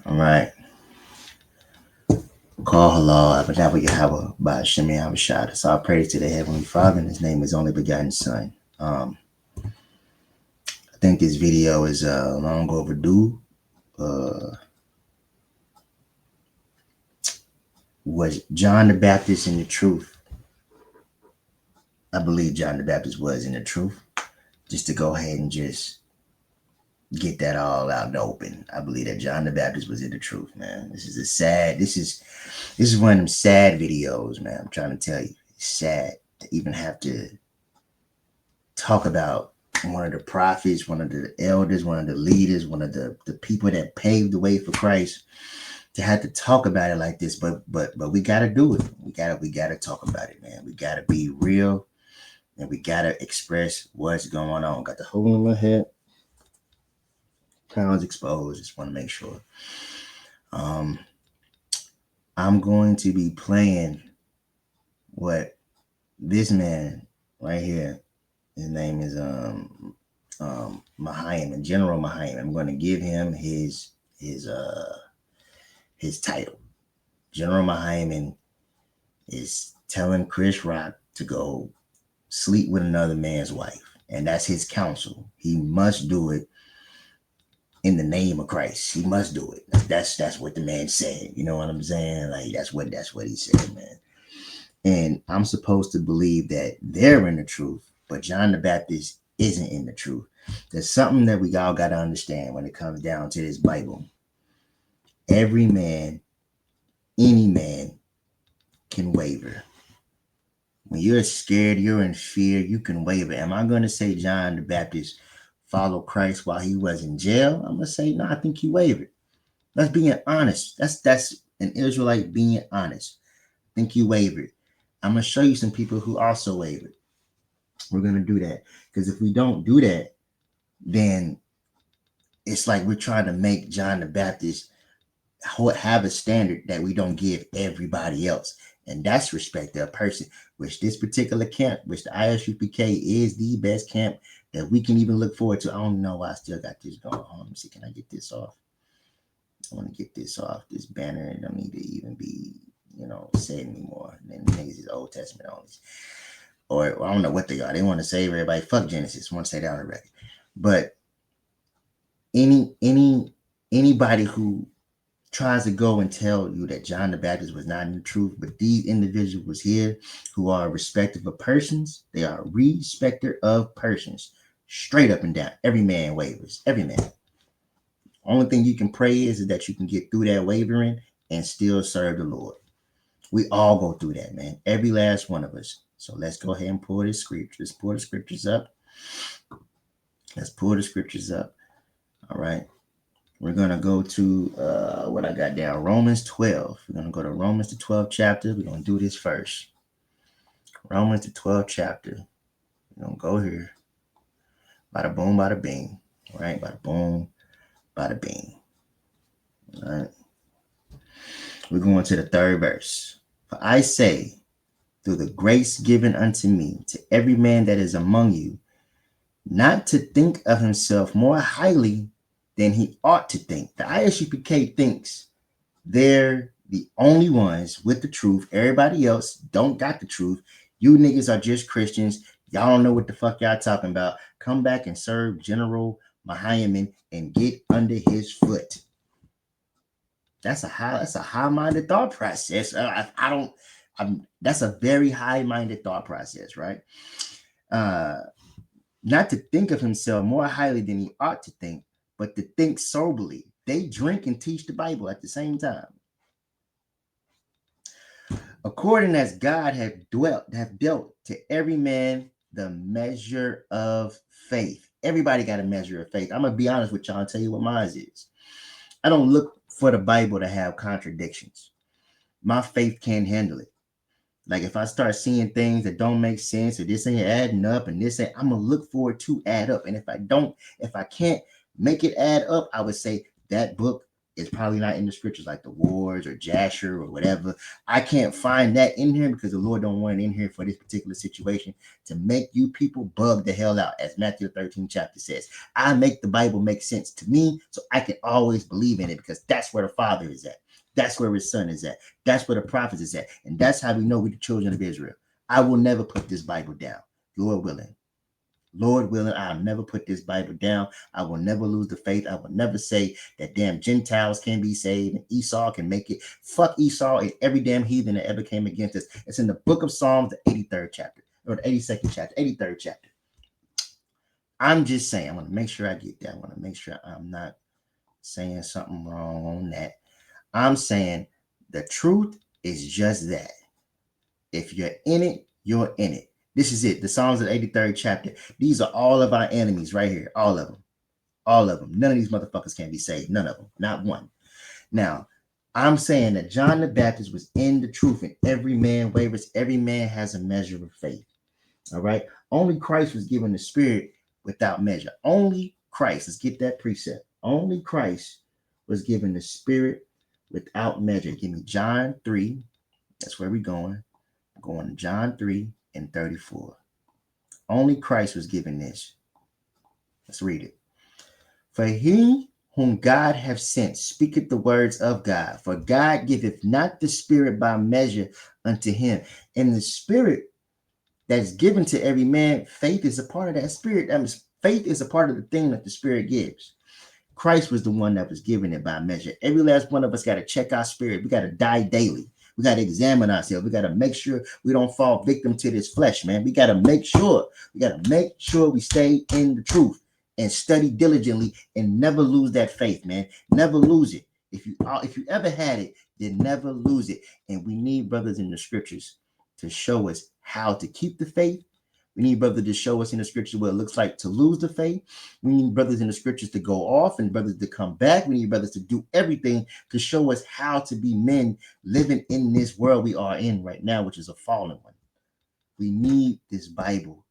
All right. Call halal, Abadawa Yahweh, by Shemi Abishad. So I praise to the Heavenly Father, and His name is only begotten Son. I think this video is long overdue. Was John the Baptist in the truth? I believe John the Baptist was in the truth. Just to go ahead and just get that all out in the open. I believe that John the Baptist was in the truth, man. This is one of them sad videos, man. I'm trying to tell you. It's sad to even have to talk about one of the prophets, one of the elders, one of the leaders, one of the people that paved the way for Christ, to have to talk about it like this. But we gotta do it. We gotta talk about it, man. We gotta be real, and we gotta express what's going on. Got the hole in my head. Crowns exposed. Just want to make sure. I'm going to be playing what this man right here. His name is Mahayim, General Mahayim. I'm going to give him his title. General Mahayim is telling Chris Rock to go sleep with another man's wife, and that's his counsel. He must do it in the name of Christ. He must do it. That's what the man said. You know what I'm saying? Like that's what he said, man. And I'm supposed to believe that they're in the truth, but John the Baptist isn't in the truth. There's something that we all got to understand when it comes down to this Bible. Every man, any man, can waver. When you're scared, you're in fear, you can waver. Am I going to say John the Baptist followed Christ while he was in jail? I'm going to say, no, I think he wavered. That's being honest. That's an Israelite being honest. I think he wavered. I'm going to show you some people who also wavered. We're going to do that. Because if we don't do that, then it's like we're trying to make John the Baptist have a standard that we don't give everybody else. And that's respect to a person, which this particular camp, which the ISUPK is the best camp that we can even look forward to. I don't know why I still got this going on. Let me see, can I get this off? I want to get this off. This banner don't need to even be, said anymore. And then niggas is Old Testament only. Or I don't know what they are. They want to save everybody. Fuck Genesis. I want to say that on the record. But anybody who tries to go and tell you that John the Baptist was not in the truth, but these individuals here who are respective of persons, they are respecter of persons, straight up and down. Every man wavers. Every man. Only thing you can pray is that you can get through that wavering and still serve the Lord. We all go through that, man. Every last one of us. So let's go ahead and pull this scripture. Let's pull the scriptures up. Let's pull the scriptures up. All right. We're going to go to what I got down, Romans 12. We're going to go to Romans, the 12th chapter. We're going to do this first. Romans, the 12th chapter. We're going to go here. Bada boom, bada bing. All right. Bada boom, bada bing. All right. We're going to the third verse. For I say, through the grace given unto me, to every man that is among you, not to think of himself more highly than he ought to think. The ISUPK thinks they're the only ones with the truth. Everybody else don't got the truth. You niggas are just Christians. Y'all don't know what the fuck y'all talking about. Come back and serve General Mahayim and get under his foot. That's a high-minded thought process. That's a very high-minded thought process, right? Not to think of himself more highly than he ought to think, but to think soberly. They drink and teach the Bible at the same time. According as God have dealt to every man the measure of faith. Everybody got a measure of faith. I'm going to be honest with y'all and tell you what mine is. I don't look for the Bible to have contradictions. My faith can't handle it. Like if I start seeing things that don't make sense or this ain't adding up and this ain't, I'm going to look for it to add up. And if I can't make it add up, I would say that book It's probably not in the scriptures like the wars or Jasher or whatever. I can't find that in here because the Lord don't want it in here for this particular situation to make you people bug the hell out, as Matthew 13 chapter says. I make the Bible make sense to me so I can always believe in it because that's where the Father is at. That's where his Son is at. That's where the prophets is at. And that's how we know we're the children of Israel. I will never put this Bible down. Lord willing. Lord willing, I'll never put this Bible down. I will never lose the faith. I will never say that damn Gentiles can be saved and Esau can make it. Fuck Esau and every damn heathen that ever came against us. It's in the book of Psalms, the 83rd chapter, or the 82nd chapter, 83rd chapter. I'm just saying, I want to make sure I get that. I want to make sure I'm not saying something wrong on that. I'm saying the truth is just that. If you're in it, you're in it. This is it. The Psalms of the 83rd chapter. These are all of our enemies right here. All of them. All of them. None of these motherfuckers can be saved. None of them. Not one. Now, I'm saying that John the Baptist was in the truth and every man wavers. Every man has a measure of faith. All right. Only Christ was given the Spirit without measure. Only Christ. Let's get that precept. Only Christ was given the Spirit without measure. Give me John 3. That's where we're going. Going to John 3 and 34. Only Christ was given this. Let's read it. For he whom God hath sent speaketh the words of God. For God giveth not the Spirit by measure unto him. And the Spirit that's given to every man, faith is a part of that Spirit. That means faith is a part of the thing that the Spirit gives. Christ was the one that was giving it by measure. Every last one of us got to check our spirit. We got to die daily. We got to examine ourselves. We got to make sure we don't fall victim to this flesh, man. We got to make sure. We got to make sure we stay in the truth and study diligently and never lose that faith, man. Never lose it. If you ever had it, then never lose it. And we need brothers in the scriptures to show us how to keep the faith. We need brothers to show us in the scriptures what it looks like to lose the faith. We need brothers in the scriptures to go off and brothers to come back. We need brothers to do everything to show us how to be men living in this world we are in right now, which is a fallen one. We need this Bible,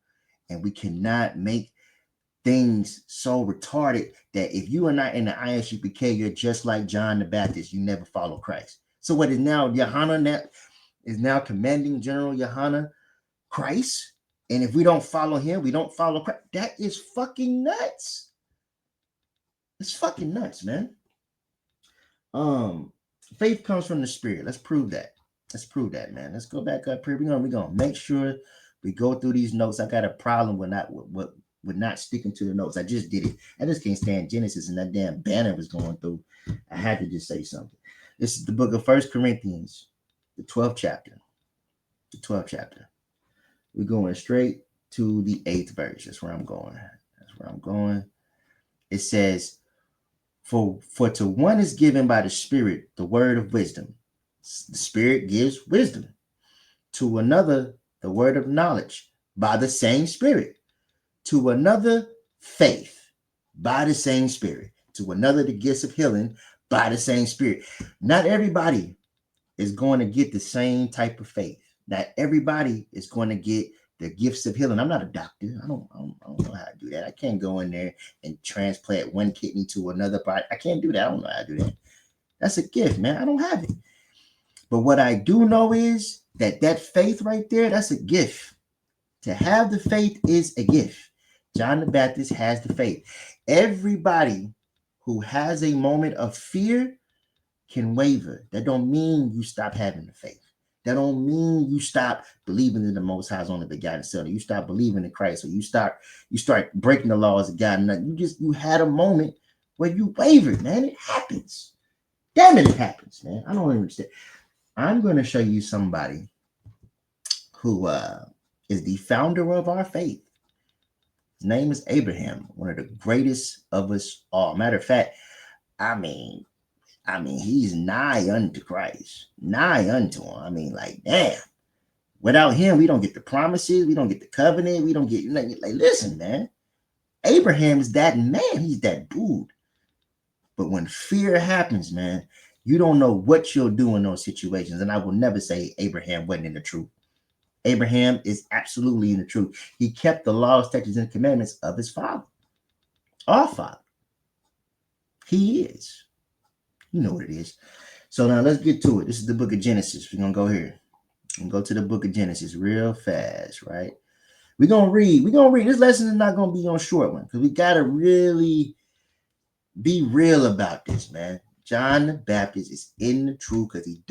and we cannot make things so retarded that if you are not in the ISUPK, you're just like John the Baptist. You never follow Christ. So what is now Yohanan is now commanding General Yohanan Christ? And if we don't follow him, we don't follow Christ. That is fucking nuts. It's fucking nuts, man. Faith comes from the Spirit. Let's prove that. Let's prove that, man. Let's go back up here. We're gonna make sure we go through these notes. I got a problem with not sticking to the notes. I just did it. I just can't stand Genesis and that damn banner was going through. I had to just say something. This is the book of 1 Corinthians, the 12th chapter. The 12th chapter. We're going straight to the 8th verse. That's where I'm going. It says, For to one is given by the Spirit the word of wisdom. The Spirit gives wisdom. To another, the word of knowledge by the same Spirit. To another, faith by the same Spirit. To another, the gifts of healing by the same Spirit. Not everybody is going to get the same type of faith. Not everybody is going to get the gifts of healing. I'm not a doctor. I don't know how to do that. I can't go in there and transplant one kidney to another body. I can't do that. I don't know how to do that. That's a gift, man. I don't have it. But what I do know is that faith right there, that's a gift. To have the faith is a gift. John the Baptist has the faith. Everybody who has a moment of fear can waver. That don't mean you stop having the faith. That don't mean you stop believing in the Most High's only begotten Son. Or you stop believing in Christ, or you start breaking the laws of God. And you had a moment where you wavered, man. It happens. Damn it happens, man. I don't understand. I'm going to show you somebody who is the founder of our faith. His name is Abraham, one of the greatest of us all. Matter of fact, I mean, he's nigh unto Christ, nigh unto him. I mean, like, damn. Without him, we don't get the promises. We don't get the covenant. We don't get, like, listen, man. Abraham is that man. He's that dude. But when fear happens, man, you don't know what you'll do in those situations. And I will never say Abraham wasn't in the truth. Abraham is absolutely in the truth. He kept the laws, statutes, and commandments of his father. Our father. He is. You know what it is. So now let's get to it. This is the book of Genesis. We're gonna go here and go to the book of Genesis real fast, right? We're gonna read. This lesson is not gonna be on short one because we gotta really be real about this, man. John the Baptist is in the truth because he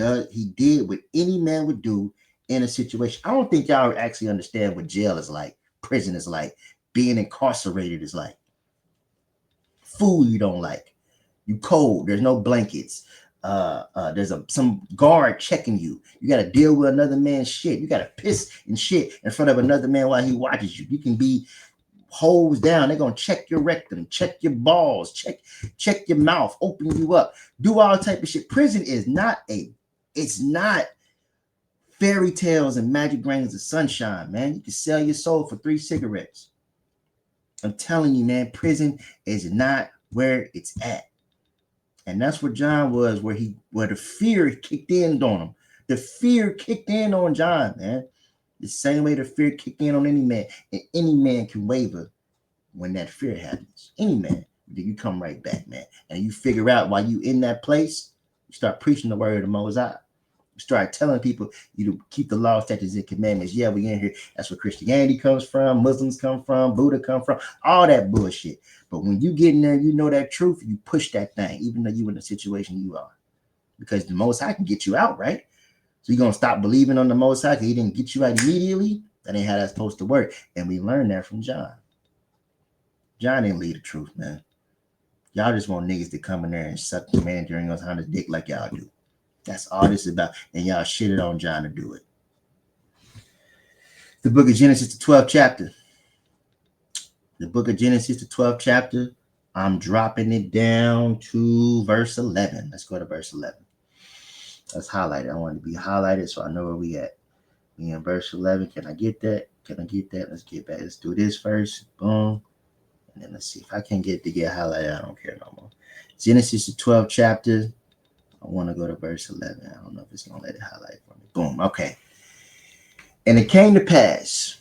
did what any man would do in a situation. I don't think y'all actually understand what jail is like, prison is like, being incarcerated is like. Food you don't like. You cold. There's no blankets. There's some guard checking you. You got to deal with another man's shit. You got to piss and shit in front of another man while he watches you. You can be hosed down. They're gonna check your rectum, check your balls, check your mouth, open you up, do all type of shit. Prison is it's not fairy tales and magic grains of sunshine, man. You can sell your soul for 3 cigarettes. I'm telling you, man, prison is not where it's at. And that's where John was, where the fear kicked in on him. The fear kicked in on John, man. The same way the fear kicked in on any man. And any man can waver when that fear happens. Any man. Then you come right back, man. And you figure out while you in that place, you start preaching the word of the Most High. You start telling people you to keep the law, statutes, and commandments. Yeah, we in here. That's where Christianity comes from, Muslims come from, Buddha come from, all that bullshit. But when you get in there, you know that truth, you push that thing, even though you in the situation you are. Because the Most High can get you out, right? So you're going to stop believing on the Most High because he didn't get you out immediately? That ain't how that's supposed to work. And we learned that from John. John didn't lead the truth, man. Y'all just want niggas to come in there and suck the man during those times dick like y'all do. That's all this is about. And y'all shitted on John to do it. The book of Genesis, the 12th chapter. The book of Genesis, the 12th chapter. I'm dropping it down to verse 11. Let's go to verse 11. Let's highlight it. I want it to be highlighted so I know where we at. We in verse 11. Can I get that? Let's get back. Let's do this first. Boom. And then let's see if I can get it to get highlighted. I don't care no more. Genesis, the 12th chapter. I want to go to verse 11. I don't know if it's going to let it highlight for me. Boom. Okay. And it came to pass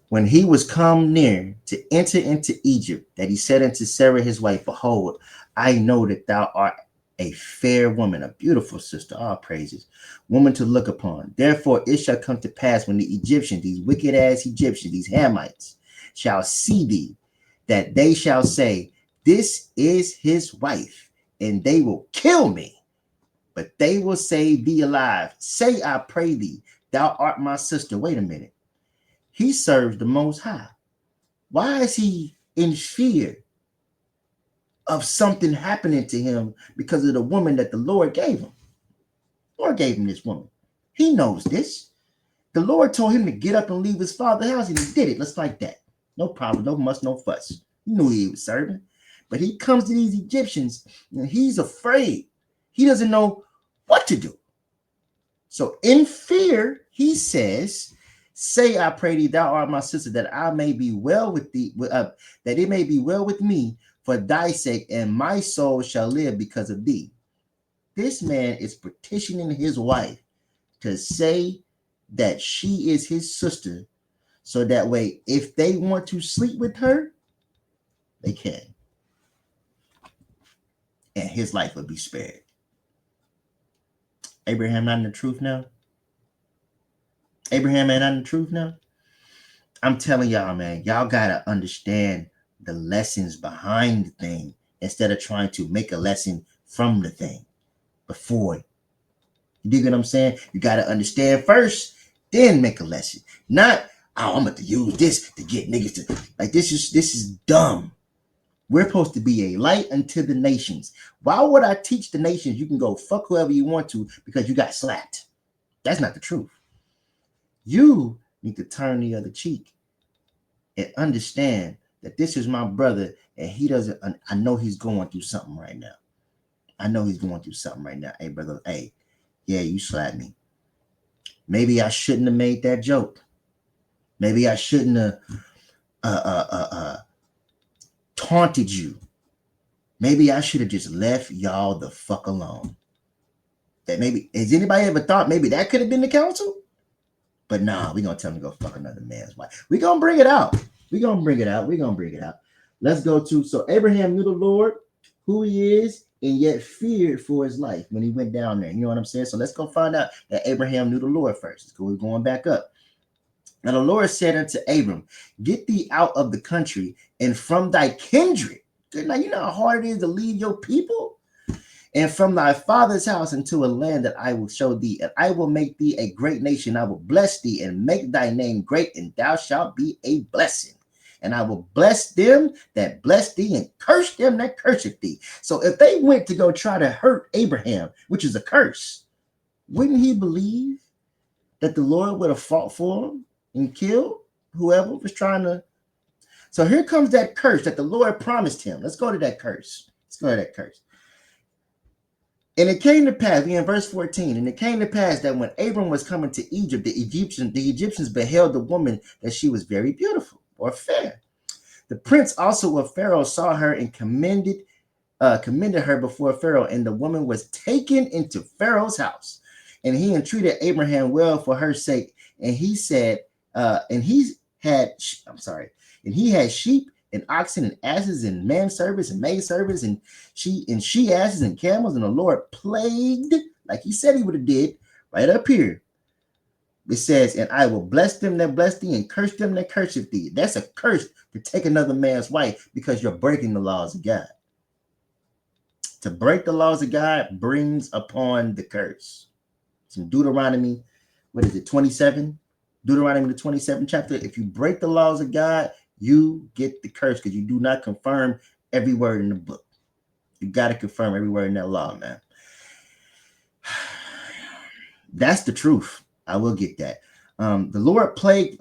when he was come near to enter into Egypt that he said unto Sarah his wife, behold, I know that thou art a fair woman, a beautiful sister, all praises, woman to look upon. Therefore it shall come to pass when the Egyptians, these wicked ass Egyptians, these Hamites, shall see thee, that they shall say, this is his wife, and they will kill me. But they will say thee alive. Say, I pray thee, thou art my sister. Wait a minute. He serves the Most High. Why is he in fear of something happening to him because of the woman that the Lord gave him? The Lord gave him this woman. He knows this. The Lord told him to get up and leave his father's house, and he did it. Just like that. No problem, no muss, no fuss. He knew he was serving. But he comes to these Egyptians, and he's afraid. He doesn't know what to do. So in fear, he says, say, I pray thee, thou art my sister, that I may be well with thee, that it may be well with me for thy sake, and my soul shall live because of thee. This man is petitioning his wife to say that she is his sister, so that way, if they want to sleep with her, they can. And his life will be spared. Abraham not in the truth now? Abraham ain't not in the truth now? I'm telling y'all, man, y'all gotta understand the lessons behind the thing instead of trying to make a lesson from the thing before. You dig what I'm saying? You gotta understand first, then make a lesson. Not, oh, I'm going to use this to get niggas to, like, this is dumb. We're supposed to be a light unto the nations. Why would I teach the nations you can go fuck whoever you want to because you got slapped? That's not the truth. You need to turn the other cheek and understand that this is my brother and he doesn't, I know he's going through something right now. Hey, brother, hey, yeah, you slapped me. Maybe I shouldn't have made that joke. Maybe I shouldn't have taunted you. Maybe I should have just left y'all the fuck alone. That maybe, has anybody ever thought maybe that could have been the counsel? But nah, we're going to tell him to go fuck another man's wife. We're going to bring it out. We're going to bring it out. Let's go to, so Abraham knew the Lord, who he is, and yet feared for his life when he went down there. You know what I'm saying? So let's go find out that Abraham knew the Lord first. We're going back up. Now the Lord said unto Abram, get thee out of the country and from thy kindred. Now you know how hard it is to leave your people, and from thy father's house into a land that I will show thee, and I will make thee a great nation. I will bless thee and make thy name great, and thou shalt be a blessing. And I will bless them that bless thee and curse them that curseth thee. So if they went to go try to hurt Abraham, which is a curse, wouldn't he believe that the Lord would have fought for him and killed whoever was trying to? So here comes that curse that the Lord promised him. Let's go to that curse. And it came to pass, we in verse 14, and it came to pass that when Abram was coming to Egypt, the Egyptians beheld the woman that she was very beautiful or fair. The prince also of Pharaoh saw her and commended her before Pharaoh, and the woman was taken into Pharaoh's house. And he entreated Abraham well for her sake, and he said, and he had sheep and oxen and asses and manservants and maidservants and she asses and camels, and the Lord plagued, like he said he would have did, right up here. It says, and I will bless them that bless thee and curse them that curseth thee. That's a curse to take another man's wife because you're breaking the laws of God. To break the laws of God brings upon the curse. It's in Deuteronomy, 27? Deuteronomy, the 27th chapter. If you break the laws of God, you get the curse because you do not confirm every word in the book. You got to confirm every word in that law, man. That's the truth. I will get that. The Lord plagued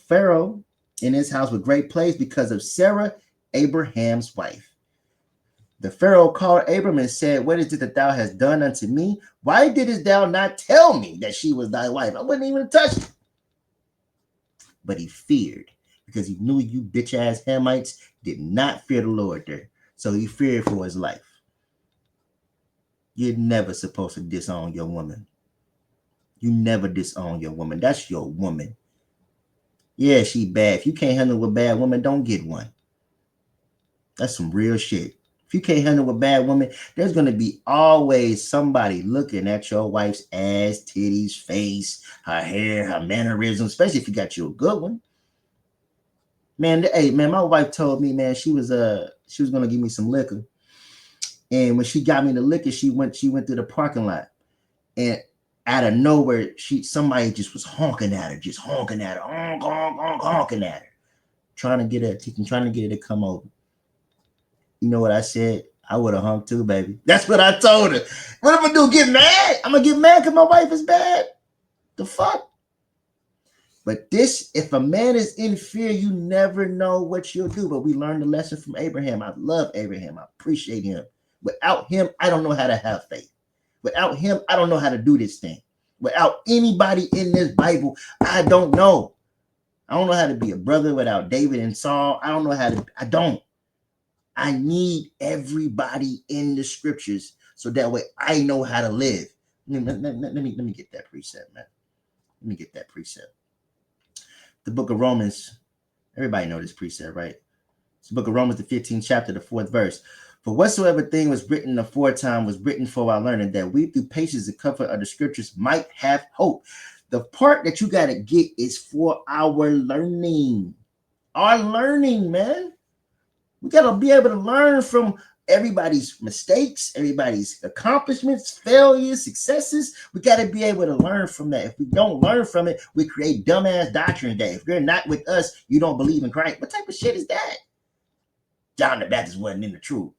Pharaoh in his house with great plagues because of Sarah, Abraham's wife. The Pharaoh called Abram and said, what is it that thou hast done unto me? Why didst thou not tell me that she was thy wife? I wouldn't even touch it. But he feared because he knew you bitch ass Hamites did not fear the Lord there. So he feared for his life. You're never supposed to disown your woman. You never disown your woman. That's your woman. Yeah, she bad. If you can't handle a bad woman, don't get one. That's some real shit. If you can't handle a bad woman, there's going to be always somebody looking at your wife's ass, titties, face, her hair, her mannerisms, especially if you got you a good one. Man, my wife told me, man, she was going to give me some liquor. And when she got me the liquor, she went through the parking lot. And out of nowhere, somebody just was honking at her, honking at her, trying to get her to come over. You know what I said? I would have hung too, baby. That's what I told her. What am I do? Get mad? I'm gonna get mad because my wife is bad. The fuck? But if a man is in fear, you never know what you'll do. But we learned the lesson from Abraham. I love Abraham. I appreciate him. Without him, I don't know how to have faith. Without him, I don't know how to do this thing. Without anybody in this Bible, I don't know. I don't know how to be a brother without David and Saul. I don't. I need everybody in the scriptures so that way I know how to live. Let me get that precept, man. Let me get that precept. The book of Romans, everybody know this precept, right? It's the book of Romans, the 15th chapter, the 4th verse. For whatsoever thing was written aforetime was written for our learning, that we through patience and comfort of the scriptures might have hope. The part that you got to get is for our learning. Our learning, man. We got to be able to learn from everybody's mistakes, everybody's accomplishments, failures, successes. We got to be able to learn from that. If we don't learn from it, we create dumbass doctrine that if you're not with us, you don't believe in Christ. What type of shit is that? John the Baptist wasn't in the truth.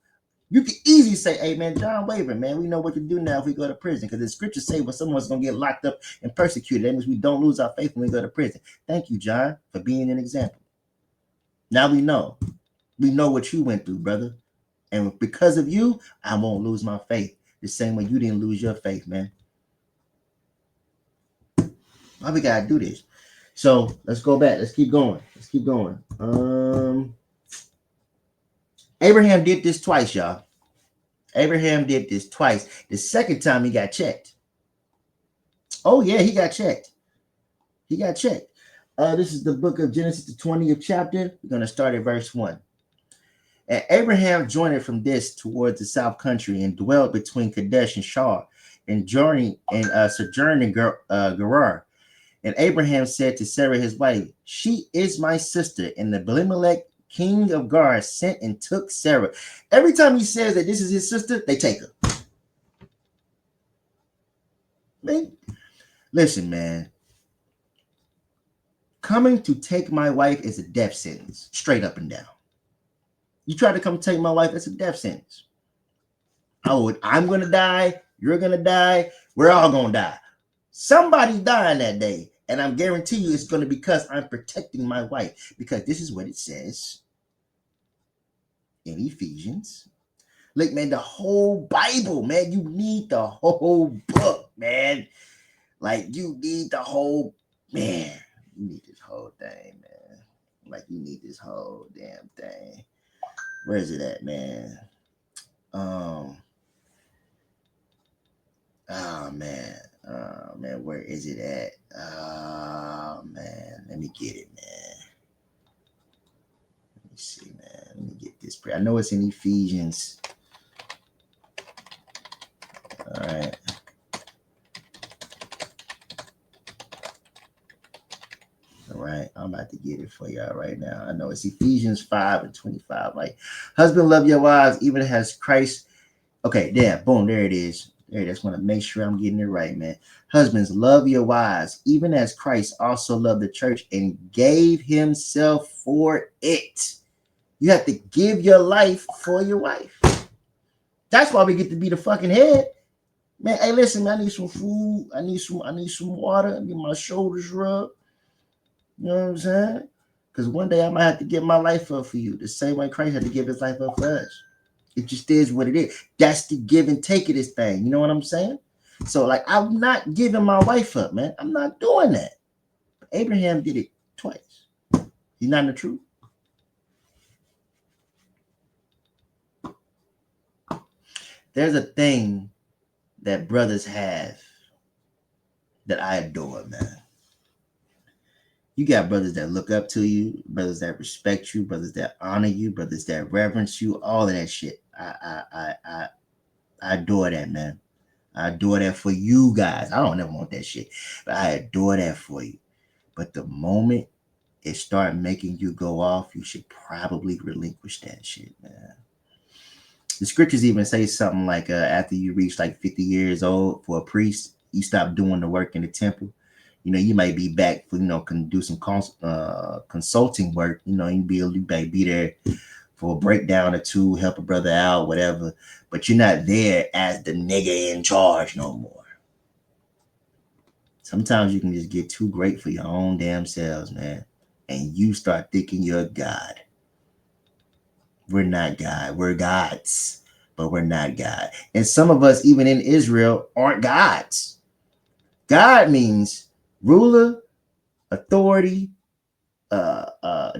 You can easily say, hey, man, John wavered, man. We know what to do now if we go to prison. Because the scriptures say when someone's going to get locked up and persecuted, that means we don't lose our faith when we go to prison. Thank you, John, for being an example. Now we know. We know what you went through, brother. And because of you, I won't lose my faith. The same way you didn't lose your faith, man. Why we got to do this? So let's go back. Let's keep going. Abraham did this twice, y'all. Abraham did this twice. The second time he got checked. Oh, yeah, he got checked. This is the book of Genesis, the 20th chapter. We're going to start at verse 1. And Abraham journeyed from this towards the south country and dwelt between Kadesh and Shur, and sojourned in Gerar. And Abraham said to Sarah his wife, "She is my sister." And Abimelech, king of Gerar, sent and took Sarah. Every time he says that this is his sister, they take her. Man, listen, man. Coming to take my wife is a death sentence, straight up and down. You try to come take my wife, it's a death sentence. I'm gonna die, you're gonna die, we're all gonna die. Somebody's dying that day, and I'm guarantee you it's gonna be because I'm protecting my wife. Because this is what it says in Ephesians. Look, man, the whole Bible, man. You need the whole book, man. Like, you need the whole, man. You need this whole thing, man. Like, you need this whole damn thing. Where is it at, man? Oh man, where is it at? Man, let me get it, man. Let me see, man. Let me get this. I know it's in Ephesians. All right. All right, I'm about to get it for y'all right now. I know it's Ephesians 5:25. Like, husband, love your wives, even as Christ. Okay, there, boom, there it is. There it is. Just want to make sure I'm getting it right, man. Husbands, love your wives, even as Christ also loved the church and gave himself for it. You have to give your life for your wife. That's why we get to be the fucking head. Man, hey, listen, man, I need some food. I need some water. I need my shoulders rubbed. You know what I'm saying? Because one day I might have to give my life up for you, the same way Christ had to give his life up for us. It just is what it is. That's the give and take of this thing. You know what I'm saying? So, like, I'm not giving my wife up, man. I'm not doing that. Abraham did it twice. He's not in the truth. There's a thing that brothers have that I adore, man. You got brothers that look up to you, brothers that respect you, brothers that honor you, brothers that reverence you, all of that shit. I adore that, man. I adore that for you guys. I don't ever want that shit, but I adore that for you. But the moment it start making you go off, you should probably relinquish that shit, man. The scriptures even say something like after you reach like 50 years old for a priest, you stop doing the work in the temple. You know, you might be back for, can do some consulting work. You know, you might be there for a breakdown or two, help a brother out, whatever. But you're not there as the nigga in charge no more. Sometimes you can just get too great for your own damn selves, man. And you start thinking you're God. We're not God. We're gods, but we're not God. And some of us, even in Israel, aren't gods. God means ruler, authority,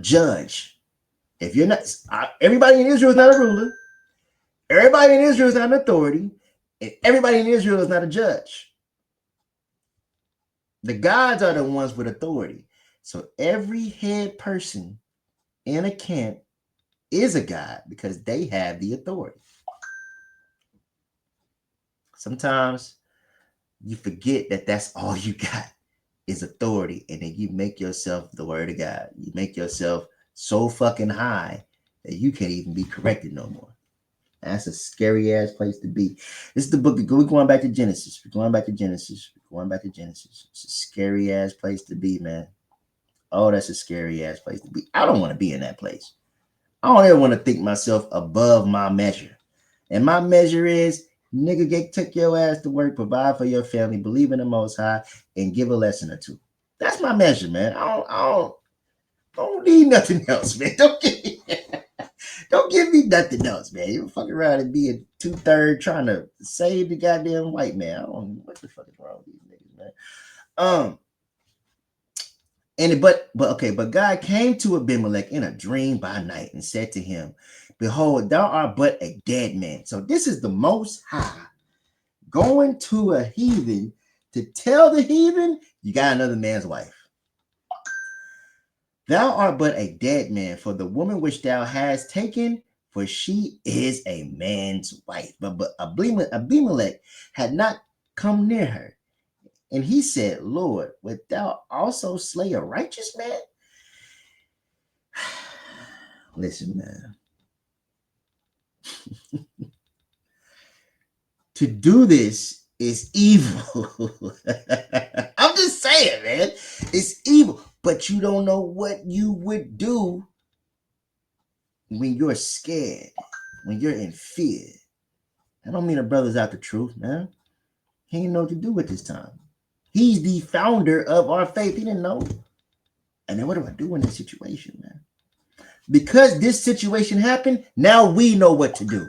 judge. If you're not, everybody in Israel is not a ruler. Everybody in Israel is not an authority. And everybody in Israel is not a judge. The gods are the ones with authority. So every head person in a camp is a god because they have the authority. Sometimes you forget that that's all you got is authority, and then you make yourself the word of God. You make yourself so fucking high that you can't even be corrected no more. That's a scary ass place to be. This is the book. We're going back to Genesis. We're going back to Genesis. It's a scary ass place to be, man. Oh, that's a scary ass place to be. I don't want to be in that place. I don't ever want to think myself above my measure. And my measure is, nigga, take your ass to work, provide for your family, believe in the Most High, and give a lesson or two. That's my measure, man. I don't need nothing else, man. Don't give me nothing else, man. You fuck around and be a 2/3 trying to save the goddamn white man. I don't know what the fuck is wrong with these niggas, man. But God came to Abimelech in a dream by night and said to him, "Behold, thou art but a dead man." So this is the Most High going to a heathen to tell the heathen, you got another man's wife. "Thou art but a dead man, for the woman which thou hast taken for she is a man's wife. But Abimelech had not come near her. And he said, Lord, wilt thou also slay a righteous man? Listen, man. To do this is evil. I'm just saying, man. It's evil. But you don't know what you would do when you're scared, when you're in fear. I don't mean a brother's out the truth, man. He didn't know what to do at this time. He's the founder of our faith. He didn't know. And then what do I do in this situation, man? Because this situation happened, now we know what to do.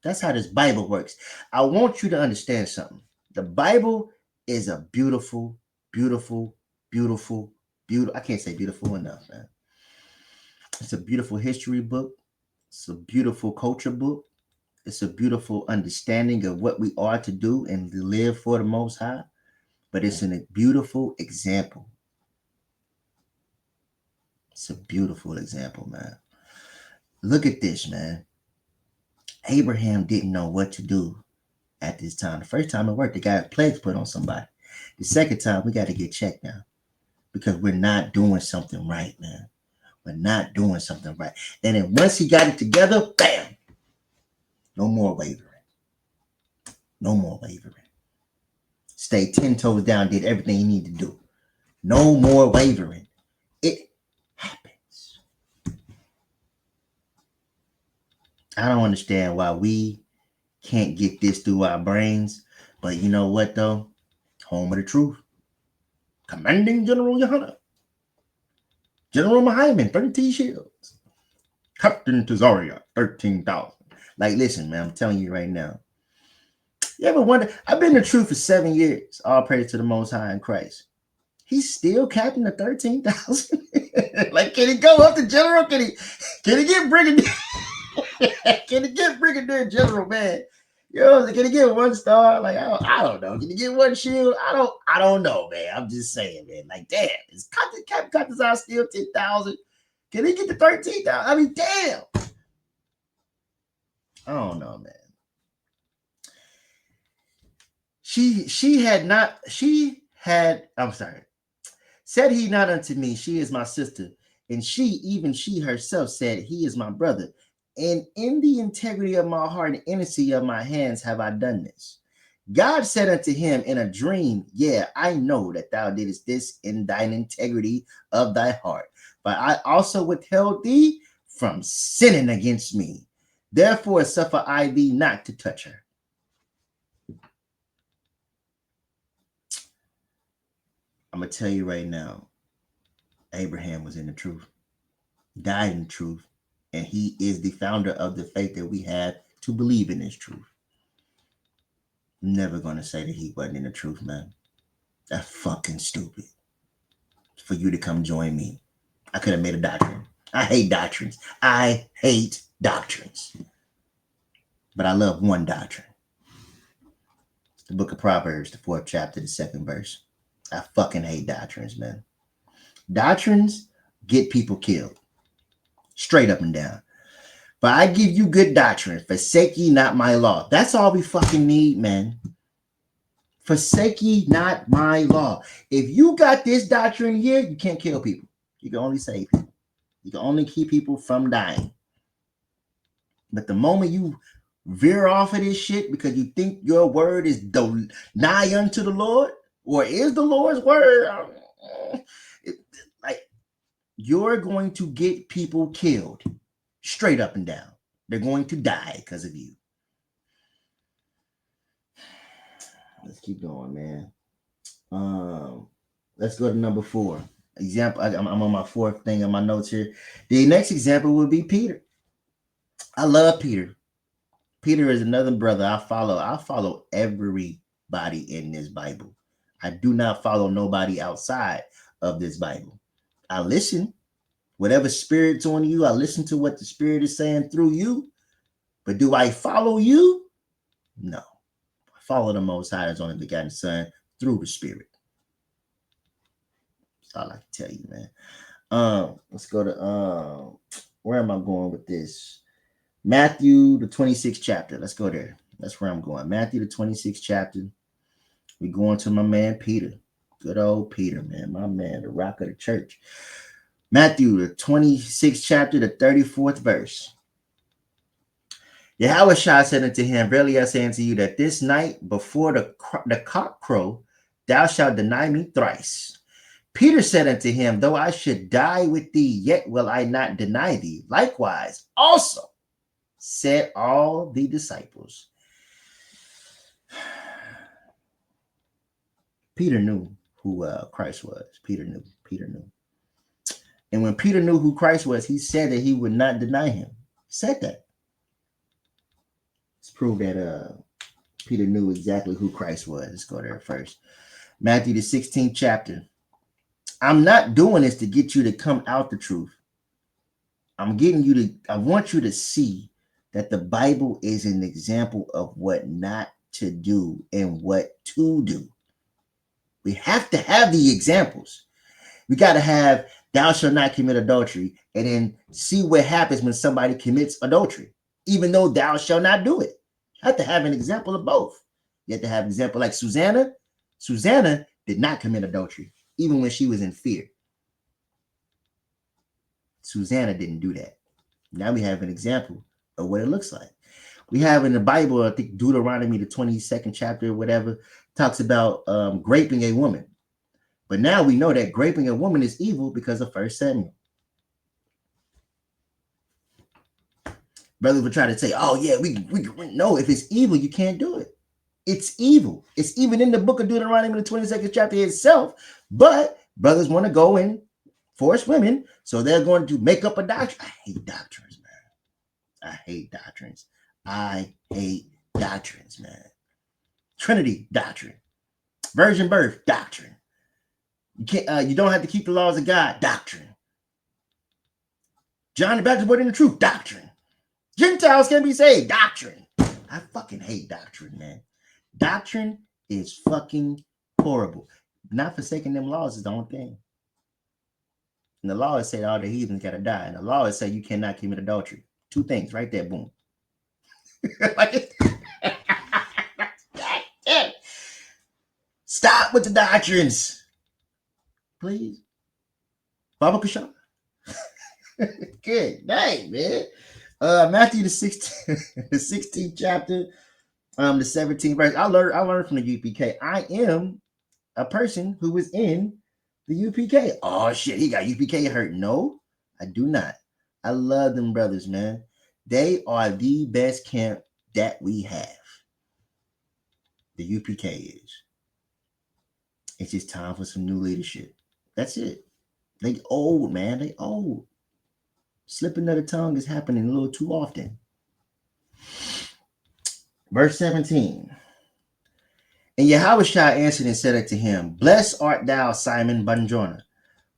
That's how this Bible works. I want you to understand something. The Bible is a beautiful, beautiful, beautiful, beautiful. I can't say beautiful enough, man. It's a beautiful history book. It's a beautiful culture book. It's a beautiful understanding of what we are to do and to live for the Most High. But it's a beautiful example. It's a beautiful example, man. Look at this, man. Abraham didn't know what to do at this time. The first time it worked, they got plagues put on somebody. The second time, we got to get checked now because we're not doing something right, man. We're not doing something right. And then once he got it together, bam, no more wavering. No more wavering. Stayed 10 toes down, did everything he needed to do. No more wavering. It happens. I don't understand why we can't get this through our brains. But you know what, though? Home of the truth. Commanding General Yohana. General Mahyman, 13 shields. Captain Tazaria, 13,000. Like, listen, man, I'm telling you right now. You ever wonder? I've been the truth for 7 years. All praise to the Most High in Christ. He's still captain of 13,000. Like, can he go up to general? Can he get brigadier? Can he get brigadier general, man? Yo, can he get 1 star? Like, I don't know. Can he get 1 shield? I don't know, man. I'm just saying, man. Like, damn, is Captain Cotton's still 10,000? Can he get to 13,000? I mean, damn. I don't know, man. I'm sorry. Said he not unto me, she is my sister. And she herself said, he is my brother. And in the integrity of my heart and innocency of my hands have I done this. God said unto him in a dream, yeah, I know that thou didst this in thine integrity of thy heart. But I also withheld thee from sinning against me. Therefore suffer I thee not to touch her. I'm going to tell you right now, Abraham was in the truth, died in the truth, and he is the founder of the faith that we have to believe in this truth. I'm never going to say that he wasn't in the truth, man. That's fucking stupid. For you to come join me. I could have made a doctrine. I hate doctrines. But I love one doctrine. It's the book of Proverbs, the 4th chapter, the 2nd verse. I fucking hate doctrines, man. Doctrines get people killed. Straight up and down. But I give you good doctrine. Forsake ye not my law. That's all we fucking need, man. Forsake ye not my law. If you got this doctrine here, you can't kill people. You can only save people. You can only keep people from dying. But the moment you veer off of this shit because you think your word is nigh unto the Lord, or is the Lord's word, like, you're going to get people killed straight up and down. They're going to die because of you. Let's keep going, man. Let's go to number 4. Example. I'm on my 4th thing on my notes here. The next example would be Peter. I love Peter. Peter is another brother I follow. I follow everybody in this Bible. I do not follow nobody outside of this Bible. I listen. Whatever spirit's on you, I listen to what the spirit is saying through you. But do I follow you? No. I follow the Most High, His only begotten Son, through the Spirit. That's all I can tell you, man. Let's go to where am I going with this? Matthew, the 26th chapter. Let's go there. That's where I'm going. Matthew, the 26th chapter. We're going to my man Peter. Good old Peter, man. My man, the rock of the church. Matthew, the 26th chapter, the 34th verse. Yahweh said unto him, verily I say unto you that this night before the cock crow, thou shalt deny me thrice. Peter said unto him, though I should die with thee, yet will I not deny thee. Likewise, also said all the disciples. Peter knew who Christ was. Peter knew. And when Peter knew who Christ was, he said that he would not deny him. He said that. Let's prove that Peter knew exactly who Christ was. Let's go there first. Matthew, the 16th chapter. I'm not doing this to get you to come out the truth. I want you to see that the Bible is an example of what not to do and what to do. We have to have the examples. We got to have thou shalt not commit adultery and then see what happens when somebody commits adultery, even though thou shalt not do it. You have to have an example of both. You have to have an example like Susanna. Susanna did not commit adultery, even when she was in fear. Susanna didn't do that. Now we have an example of what it looks like. We have in the Bible, I think Deuteronomy, the 22nd chapter or whatever, talks about raping a woman. But now we know that raping a woman is evil because of 1 Samuel. Brothers would try to say, oh yeah, we no, if it's evil, you can't do it. It's evil. It's even in the book of Deuteronomy, the 22nd chapter itself. But brothers want to go and force women, so they're going to make up a doctrine. I hate doctrines, man. I hate doctrines, man. Trinity doctrine, virgin birth doctrine. You can't. You don't have to keep the laws of God doctrine. John the Baptist word in the truth doctrine. Gentiles can be saved doctrine. I fucking hate doctrine, man. Doctrine is fucking horrible. Not forsaking them laws is the only thing. And the law is say all the heathens gotta die. And the law is say you cannot commit adultery. Two things right there, boom. Stop with the doctrines, please. Baba Kashan. Good night, man. Matthew the 16th chapter, the 17th verse. I learned from the UPK. I am a person who was in the UPK. Oh shit, he got UPK hurt. No, I do not. I love them brothers, man. They are the best camp that we have. The UPK is. It's just time for some new leadership. That's it. They old, man. They old. Slipping of the tongue is happening a little too often. Verse 17. And Yahushua answered and said unto him, blessed art thou, Simon Barjona,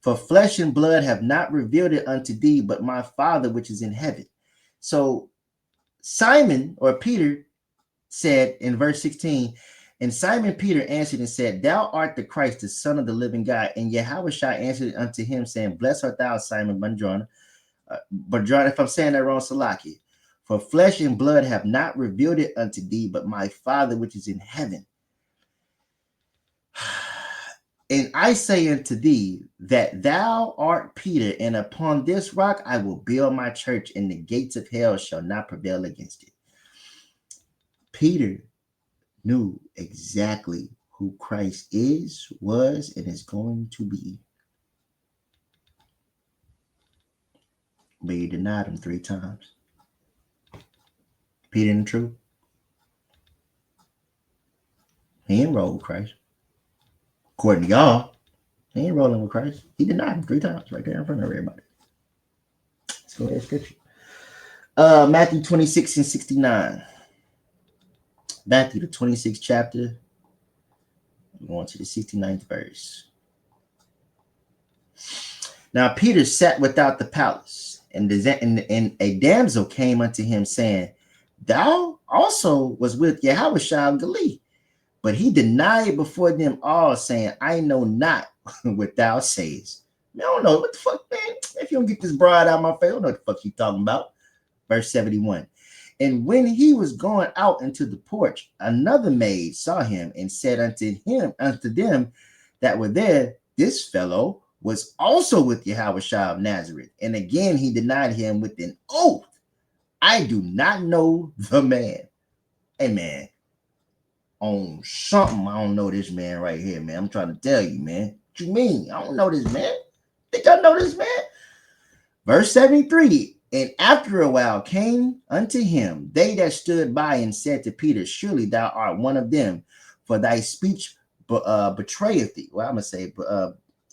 for flesh and blood have not revealed it unto thee, but my Father which is in heaven. So Simon, or Peter, said in verse 16, and Simon Peter answered and said, thou art the Christ, the Son of the living God. And Yahushua answered unto him, saying, blessed art thou, Simon Barjona. Barjona, if I'm saying that wrong, Salaki. For flesh and blood have not revealed it unto thee, but my Father which is in heaven. And I say unto thee that thou art Peter, and upon this rock I will build my church, and the gates of hell shall not prevail against it. Peter knew exactly who Christ is, was, and is going to be. But he denied him 3 times. Peter in the truth. He ain't rolling with Christ. According to y'all, he ain't rolling with Christ. He denied him 3 times right there in front of everybody. Let's go to scripture. Matthew 26 and 69. Matthew, the 26th chapter. I'm going to the 69th verse. Now Peter sat without the palace, and a damsel came unto him, saying, thou also was with Yahushua of Galilee. But he denied before them all, saying, I know not what thou sayest. I don't know what the fuck, man. If you don't get this bride out of my face, I don't know what the fuck you talking about. Verse 71. And when he was going out into the porch, another maid saw him and said unto them that were there, this fellow was also with Yahushua of Nazareth. And again he denied him with an oath, I do not know the man. Hey man, on something, I don't know this man right here, man. I'm trying to tell you, man. What you mean? I don't know this man. Think I know this man? Verse 73, and after a while came unto him they that stood by and said to Peter, surely thou art one of them, for thy speech betrayeth thee. Well, I'm going to say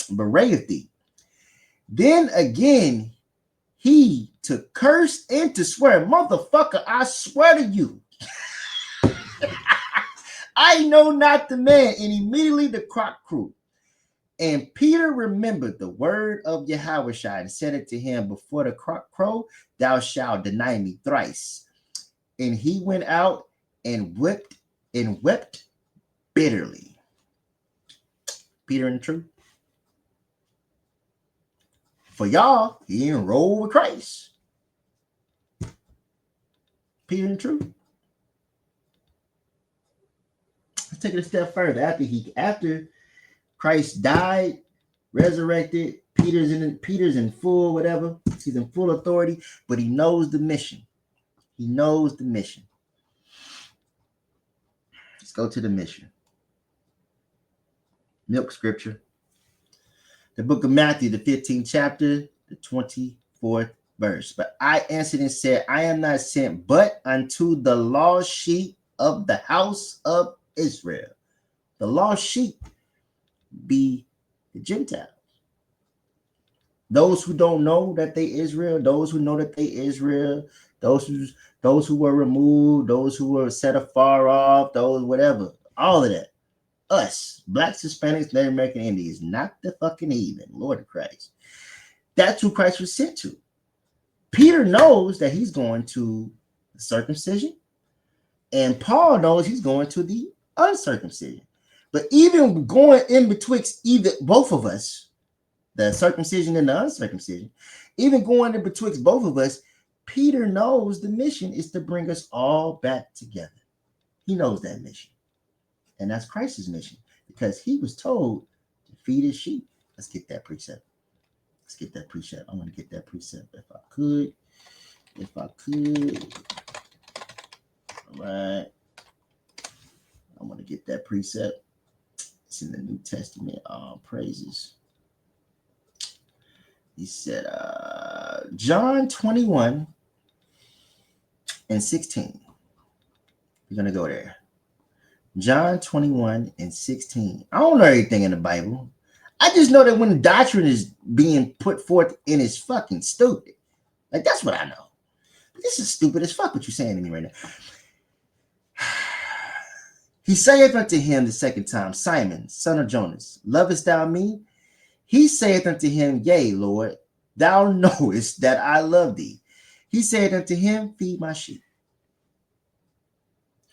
bewrayeth thee. Then again he to curse and to swear, motherfucker, I swear to you, I know not the man. And immediately the cock crew. And Peter remembered the word of Yahushua and said it to him, before the cock crow, thou shalt deny me thrice. And he went out and wept bitterly. Peter in the truth. For y'all, he enrolled with Christ. Peter in the truth. Let's take it a step further. After Christ died, resurrected, Peter's in full whatever. He's in full authority, but he knows the mission. He knows the mission. Let's go to the mission. Milk scripture. The book of Matthew, the 15th chapter, the 24th verse. But I answered and said, I am not sent but unto the lost sheep of the house of Israel. The lost sheep be the Gentiles. Those who don't know that they Israel, those who know that they Israel, those who were removed, those who were set afar off, those whatever, all of that. Us, blacks, Hispanics, Native American Indians, not the fucking heathen, Lord of Christ. That's who Christ was sent to. Peter knows that he's going to the circumcision, and Paul knows he's going to the uncircumcision. But even going in betwixt both of us, the circumcision and the uncircumcision, even going in betwixt both of us, Peter knows the mission is to bring us all back together. He knows that mission. And that's Christ's mission, because he was told to feed his sheep. Let's get that precept. I want to get that precept if I could. All right. I want to get that precept. It's in the New Testament. Praises. He said, John 21 and 16. We're going to go there. John 21 and 16. I don't know everything in the Bible. I just know that when the doctrine is being put forth and it's fucking stupid. Like, that's what I know. This is stupid as fuck what you're saying to me right now. He saith unto him the second time, Simon, son of Jonas, lovest thou me? He saith unto him, yea, Lord, thou knowest that I love thee. He said unto him, feed my sheep.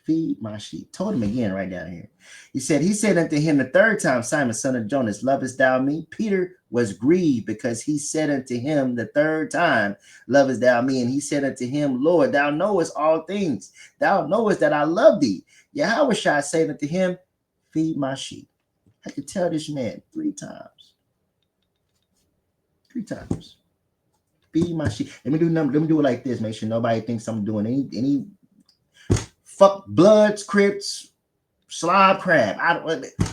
Feed my sheep. Told him again right down here. He said unto him the third time, Simon, son of Jonas, lovest thou me? Peter was grieved because he said unto him the third time, lovest thou me? And he said unto him, Lord, thou knowest all things. Thou knowest that I love thee. Yahushua said unto him, feed my sheep. I could tell this man three times. Feed my sheep. Let me do it like this. Make sure nobody thinks I'm doing any fuck bloods, crips, slob crab.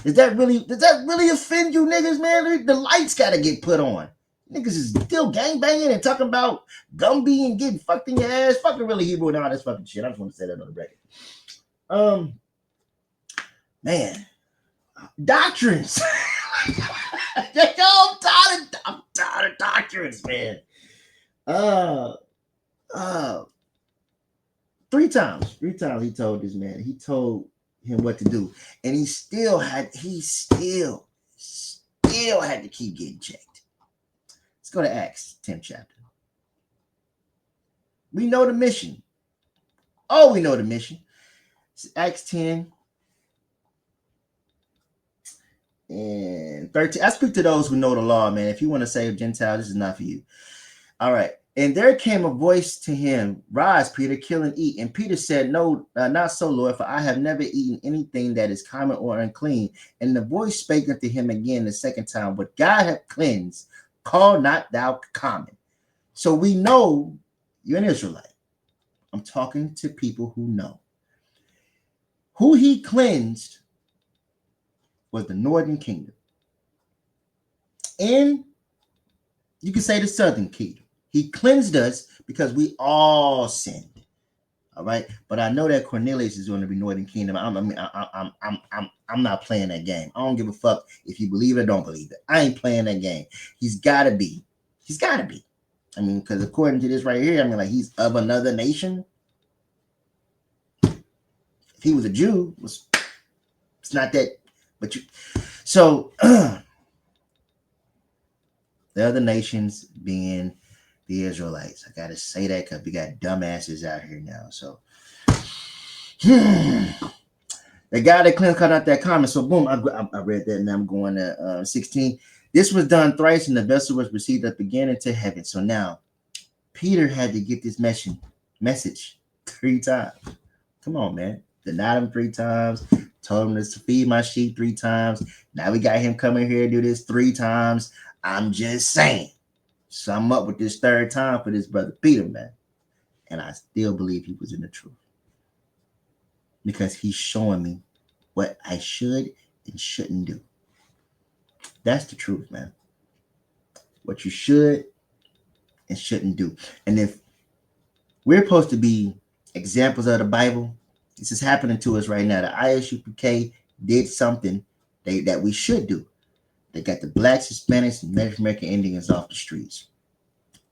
Does that really offend you niggas, man? The lights gotta get put on. Niggas is still gangbanging and talking about Gumby and getting fucked in your ass. Fucking really Hebrew and all this fucking shit. I just want to say that on the record. Man, doctrines. I'm tired of doctrines, man. Three times he told this man. He told him what to do, and he still had to keep getting checked. Let's go to Acts 10th chapter. We know the mission. Oh, we know the mission. It's Acts 10 and 13. I speak to those who know the law, man. If you want to save Gentiles, this is not for you. All right. And there came a voice to him, rise, Peter, kill and eat. And Peter said, no, not so, Lord, for I have never eaten anything that is common or unclean. And the voice spake unto him again the second time, what God hath cleansed, call not thou common. So we know you're an Israelite. I'm talking to people who know. Who he cleansed was the northern kingdom. And you can say the southern kingdom. He cleansed us because we all sinned. All right, but I know that Cornelius is going to be Northern Kingdom. I'm not playing that game. I don't give a fuck if you believe it or don't believe it. I ain't playing that game. He's got to be. He's got to be. I mean, because according to this right here, I mean, like he's of another nation. If he was a Jew, it's not that. But you. So the other nations being the Israelites. I gotta say that because we got dumbasses out here now. So the guy that cleansed cut out that comment. So boom, I read that. Now I'm going to 16. This was done thrice, and the vessel was received up again into heaven. So now Peter had to get this message 3 times. Come on, man. Denied him 3 times. Told him to feed my sheep 3 times. Now we got him coming here to do this 3 times. I'm just saying. So I'm up with this 3rd time for this brother Peter, man. And I still believe he was in the truth. Because he's showing me what I should and shouldn't do. That's the truth, man. What you should and shouldn't do. And if we're supposed to be examples of the Bible, this is happening to us right now. The ISUPK did something that we should do. They got the blacks, Hispanics, and Native American Indians off the streets.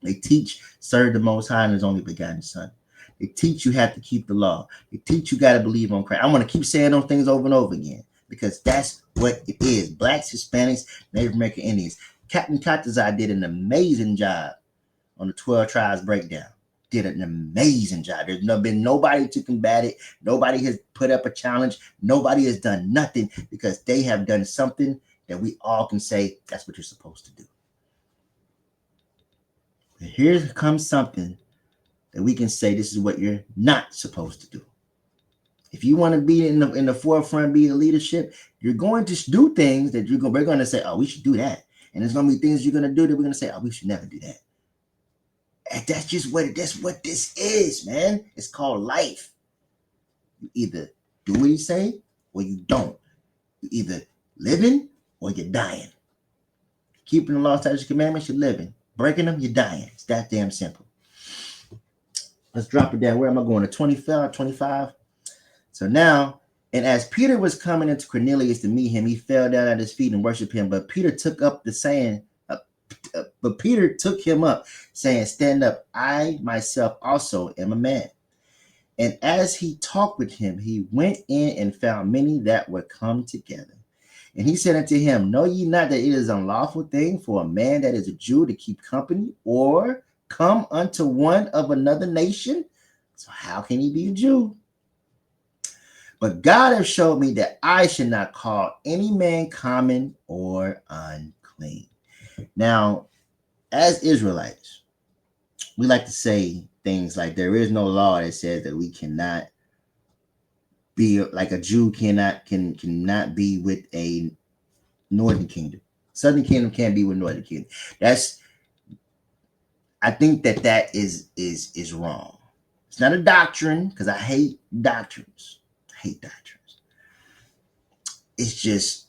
They teach, serve the Most High and His only begotten Son. They teach you have to keep the law. They teach you got to believe on Christ. I'm going to keep saying those things over and over again because that's what it is. Blacks, Hispanics, Native American Indians. Captain Katazai did an amazing job on the 12 tribes breakdown. Did an amazing job. There's been nobody to combat it. Nobody has put up a challenge. Nobody has done nothing because they have done something that we all can say that's what you're supposed to do. And here comes something that we can say this is what you're not supposed to do. If you want to be in the forefront, be the leadership, you're going to do things that we're going to say, oh, we should do that. And there's going to be things you're going to do that we're going to say, oh, we should never do that. And that's what this is, man. It's called life. You either do what he say or you don't. You either living or you're dying. Keeping the law, statutes, and commandments, you're living. Breaking them, you're dying. It's that damn simple. Let's drop it down. Where am I going? To 25? So now, and as Peter was coming into Cornelius to meet him, he fell down at his feet and worshiped him. But Peter took him up, saying, stand up. I myself also am a man. And as he talked with him, he went in and found many that were come together. And he said unto him, know ye not that it is an unlawful thing for a man that is a Jew to keep company or come unto one of another nation? So how can he be a Jew? But God has showed me that I should not call any man common or unclean. Now, as Israelites, we like to say things like there is no law that says that we cannot be like a Jew cannot be with a northern kingdom. Southern kingdom can't be with northern kingdom. I think that is wrong. It's not a doctrine because I hate doctrines. It's just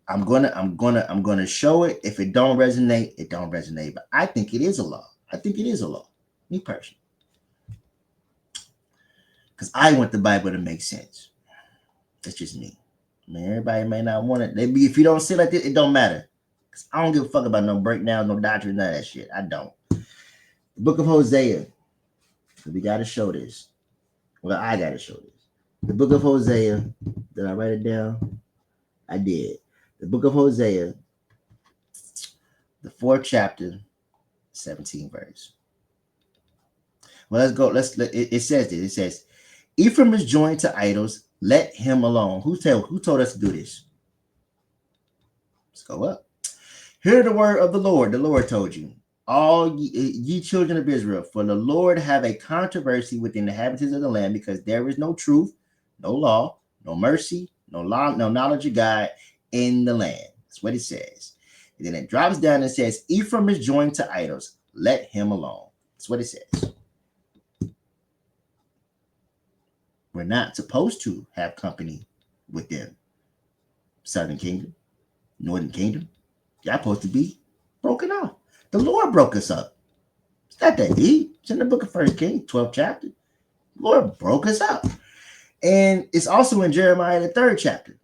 I'm gonna show it. If it don't resonate, it don't resonate. But I think it is a law. Me personally. Because I want the Bible to make sense. That's just me. I mean, everybody may not want it. If you don't see it like this, it don't matter. Because I don't give a fuck about no breakdown, no doctrine, none of that shit. I don't. The book of Hosea. We got to show this. Well, I got to show this. The book of Hosea. Did I write it down? I did. The book of Hosea, the 4th chapter, 17 verse. Well, let's go. It says this. It says, Ephraim is joined to idols. Let him alone. Who told us to do this? Let's go up. Hear the word of the Lord. The Lord told you. all ye children of Israel, for the Lord have a controversy with the inhabitants of the land, because there is no truth, no law, no mercy, no law, no knowledge of God in the land. That's what it says. And then it drops down and says, Ephraim is joined to idols, let him alone. That's what it says. We're not supposed to have company with them. Southern Kingdom, Northern Kingdom, y'all supposed to be broken off. The Lord broke us up. It's not that deep. It's in the book of 1 Kings, 12th chapter. The Lord broke us up. And it's also in Jeremiah, the 3rd chapter.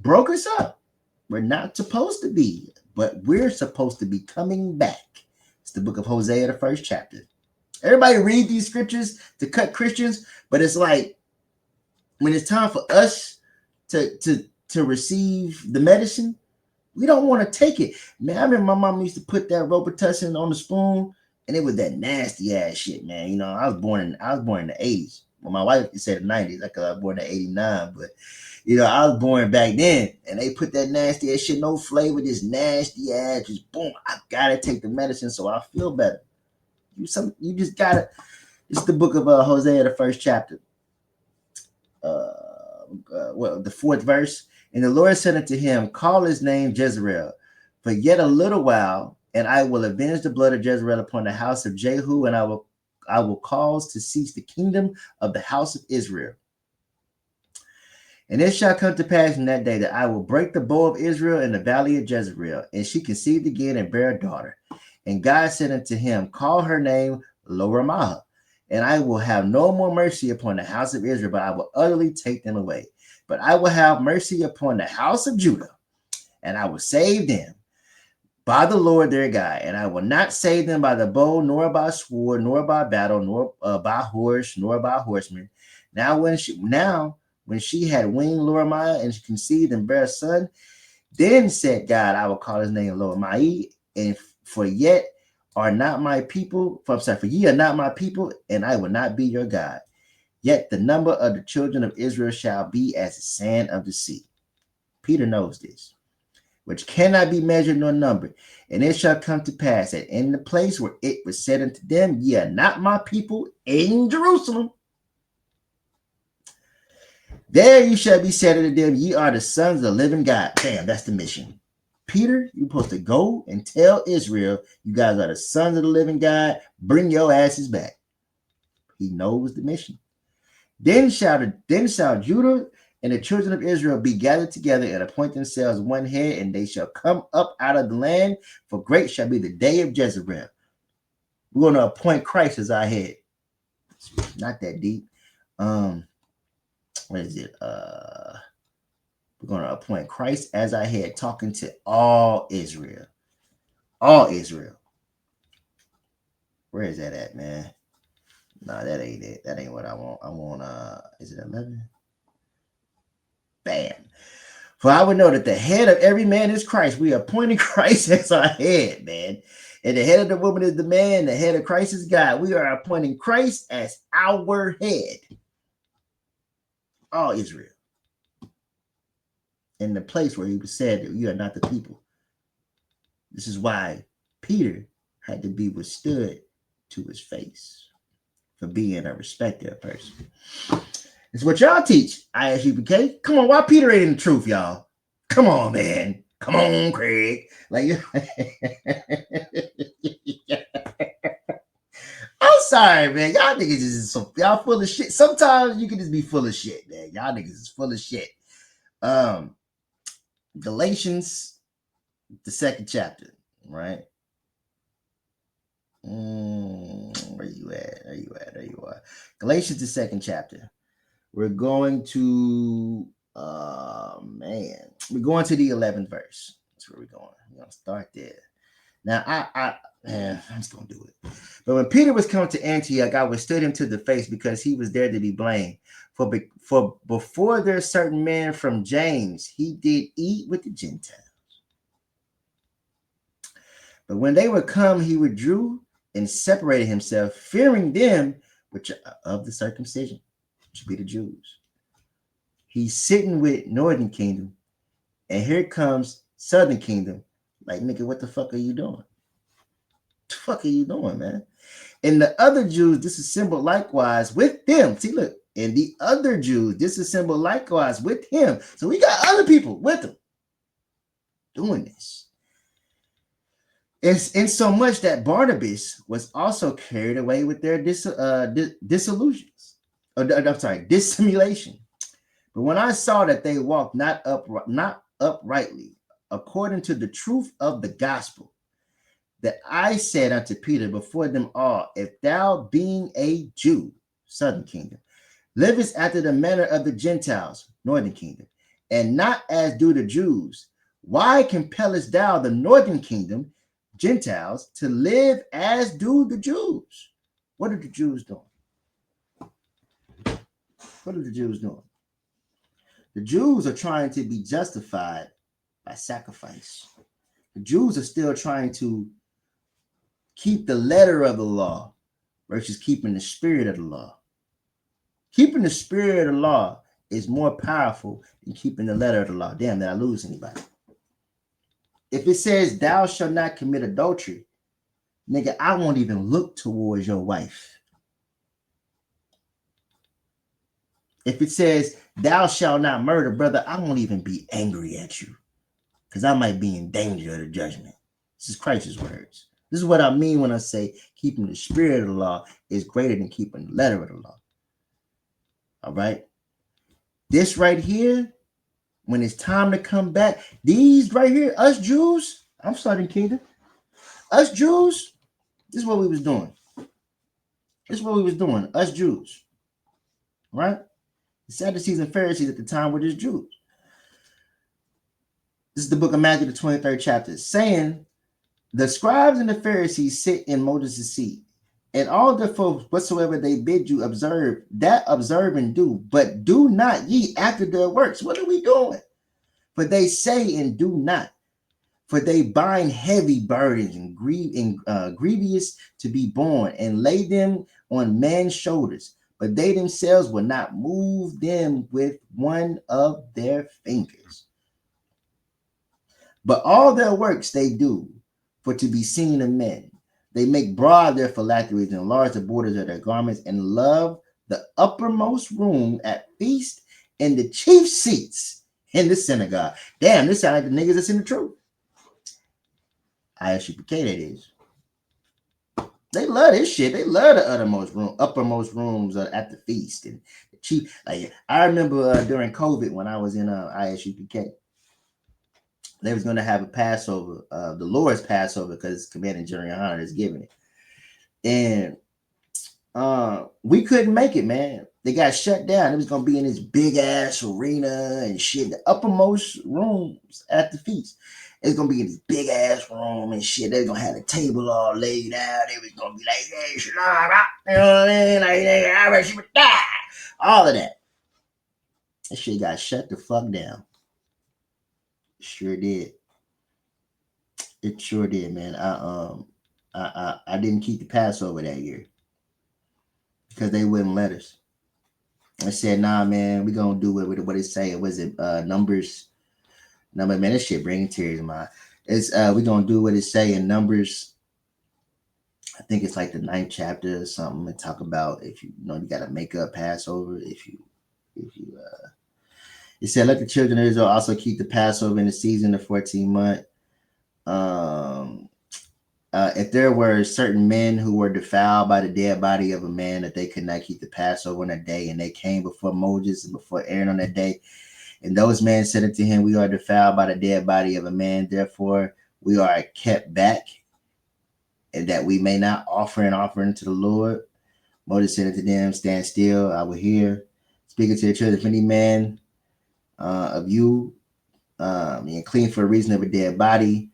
Broke us up. We're not supposed to be, but we're supposed to be coming back. It's the book of Hosea, the 1st chapter. Everybody read these scriptures to cut Christians, but it's like when it's time for us to receive the medicine, we don't want to take it. Man, I remember my mom used to put that Robitussin on the spoon, and it was that nasty ass shit, man. You know, I was born in the 80s. Well, my wife said the 90s, like I was born in 89, but you know, I was born back then, and they put that nasty ass shit, no flavor, this nasty ass, just boom. I gotta take the medicine so I feel better. You just gotta. It's the book of Hosea, the 1st chapter. The 4th verse. And the Lord said unto him, call his name Jezreel, for yet a little while, and I will avenge the blood of Jezreel upon the house of Jehu, and I will cause to cease the kingdom of the house of Israel. And it shall come to pass in that day that I will break the bow of Israel in the valley of Jezreel, and she conceived again and bare a daughter. And God said unto him, call her name Lo-Ruhamah, and I will have no more mercy upon the house of Israel, but I will utterly take them away. But I will have mercy upon the house of Judah, and I will save them by the Lord their God. And I will not save them by the bow, nor by sword, nor by battle, nor by horse, nor by horsemen. Now when she had weaned Lo-Ruhamah, and she conceived and bare a son, then said God, I will call his name Lo-Ruhamah, and for yet are not my people, for ye are not my people, and I will not be your God. Yet the number of the children of Israel shall be as the sand of the sea. Peter knows this, which cannot be measured nor numbered. And it shall come to pass that in the place where it was said unto them, ye are not my people in Jerusalem, there you shall be said unto them, ye are the sons of the living God. Damn, that's the mission. Peter, you're supposed to go and tell Israel, you guys are the sons of the living God. Bring your asses back. He knows the mission. Then shall Judah and the children of Israel be gathered together and appoint themselves one head, and they shall come up out of the land, for great shall be the day of Jezreel. We're going to appoint Christ as our head. It's not that deep. What is it? We're going to appoint Christ as our head, talking to all Israel. All Israel. Where is that at, man? No, that ain't it. That ain't what I want. I want, is it 11? Bam. For I would know that the head of every man is Christ. We are appointing Christ as our head, man. And the head of the woman is the man. The head of Christ is God. We are appointing Christ as our head. All Israel. In the place where he was said that you are not the people. This is why Peter had to be withstood to his face for being a respected person. It's what y'all teach, ISUPK. Come on, why Peter ain't in the truth, y'all? Come on, man. Come on, Craig. Like, I'm sorry, man. Y'all niggas is y'all full of shit. Sometimes you can just be full of shit, man. Y'all niggas is full of shit. Galatians, the 2nd chapter, right? Where you at? There you are. Galatians, the 2nd chapter. We're going to we're going to the 11th verse. That's where we're going. We're gonna start there. Now I'm just gonna do it. But when Peter was come to Antioch, I withstood him to the face, because he was there to be blamed. For before there certain men from James, he did eat with the Gentiles. But when they were come, he withdrew and separated himself, fearing them which are of the circumcision, which be the Jews. He's sitting with Northern Kingdom, and here comes Southern Kingdom. Like, nigga, what the fuck are you doing? the fuck are you doing, man? And the other Jews disassembled likewise with them. See, look, and the other Jews disassembled likewise with him. So we got other people with him doing this. It's in so much that Barnabas was also carried away with their disillusions. I'm sorry, dissimulation. But when I saw that they walked not uprightly, according to the truth of the gospel, that I said unto Peter before them all, if thou being a Jew, southern kingdom, livest after the manner of the Gentiles, northern kingdom, and not as do the Jews, why compellest thou the northern kingdom, Gentiles, to live as do the Jews? What are the Jews doing? What are the Jews doing? The Jews are trying to be justified by sacrifice. The Jews are still trying to keep the letter of the law versus keeping the spirit of the law. Keeping the spirit of the law is more powerful than keeping the letter of the law. Damn, did I lose anybody? If it says thou shalt not commit adultery, nigga, I won't even look towards your wife. If it says thou shalt not murder, brother, I won't even be angry at you because I might be in danger of the judgment. This is Christ's words. This is what I mean when I say keeping the spirit of the law is greater than keeping the letter of the law. All right? This right here, when it's time to come back, these right here, us Jews, I'm starting kingdom. Us Jews, this is what we was doing. This is what we was doing, us Jews. Right? The Sadducees and Pharisees at the time were just Jews. This is the book of Matthew, the 23rd chapter, saying, the scribes and the Pharisees sit in Moses' seat, and all the folks whatsoever they bid you observe, that observe and do, but do not ye after their works. What are we doing? For they say and do not. For they bind heavy burdens and grievous to be borne, and lay them on men's shoulders, but they themselves will not move them with one of their fingers. But all their works they do for to be seen of men. They make broad their phylacteries and enlarge the borders of their garments, and love the uppermost room at feast and the chief seats in the synagogue. Damn, this sounds like the niggas that's in the truth. ISUPK, that is. They love this shit. They love the uppermost rooms at the feast and the chief. Like, I remember during COVID when I was in ISUPK, they was going to have a Passover, the Lord's Passover, because Commanding General Hunter is giving it. And we couldn't make it, man. They got shut down. It was going to be in this big ass arena and shit. The uppermost rooms at the feast. It's going to be in this big ass room and shit. They're going to have the table all laid out. They was going to be like, hey, shalom, you know what I mean? Like, I she would die. All of that. That shit got shut the fuck down. Sure did. It sure did, man. I didn't keep the Passover that year because they wouldn't let us. I said, nah, man, we gonna do it with what it say. Was it Numbers? Number, man, this shit bringing tears to my. It's we gonna do what it say in Numbers. I think it's like the 9th chapter or something, and talk about if you know you gotta make up Passover if you it said, let the children of Israel also keep the Passover in the season of 14 month. If there were certain men who were defiled by the dead body of a man, that they could not keep the Passover on that day, and they came before Moses and before Aaron on that day, and those men said unto him, we are defiled by the dead body of a man, therefore we are kept back, and that we may not offer an offering to the Lord. Moses said unto them, stand still, I will hear. Speaking to the children, if any man of you and clean for a reason of a dead body,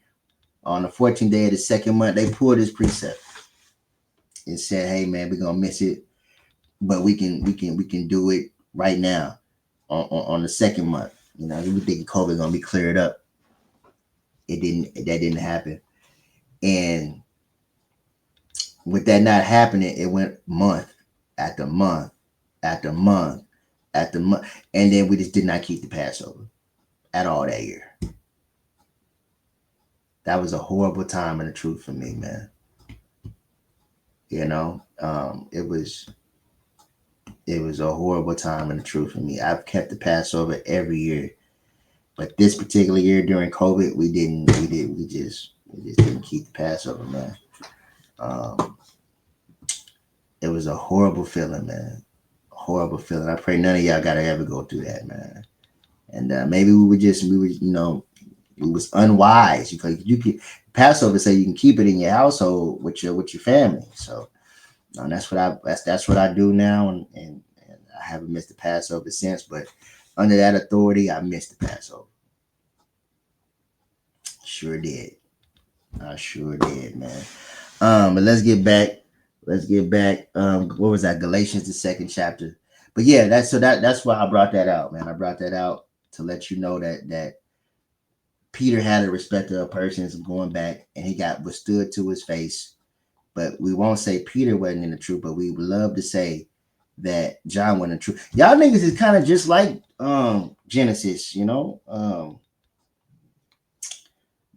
on the 14th day of the 2nd month, they pulled this precept and said, hey man, we're gonna miss it, but we can do it right now on the 2nd month. You know, we were thinking COVID gonna be cleared up. That didn't happen. And with that not happening, it went month after month after month after month. And then we just did not keep the Passover at all that year. That was a horrible time in the truth for me, man. It was a horrible time in the truth for me. I've kept the Passover every year, but this particular year during COVID, we didn't. We just didn't keep the Passover, man. Um, it was a horrible feeling, man. Horrible feeling. I pray none of y'all gotta ever go through that, man. And maybe we were, we was unwise because you can Passover say you can keep it in your household with your family. So that's that's what I do now, and I haven't missed the Passover since. But under that authority, I missed the Passover. Sure did. I sure did, man. But let's get back. Let's get back. What was that? Galatians, the second chapter. But yeah, that's why I brought that out, man. I brought that out to let you know that Peter had a respect of persons going back, and he got withstood to his face. But we won't say Peter wasn't in the truth, but we would love to say that John wasn't in the truth. Y'all niggas is kind of just like Genesis,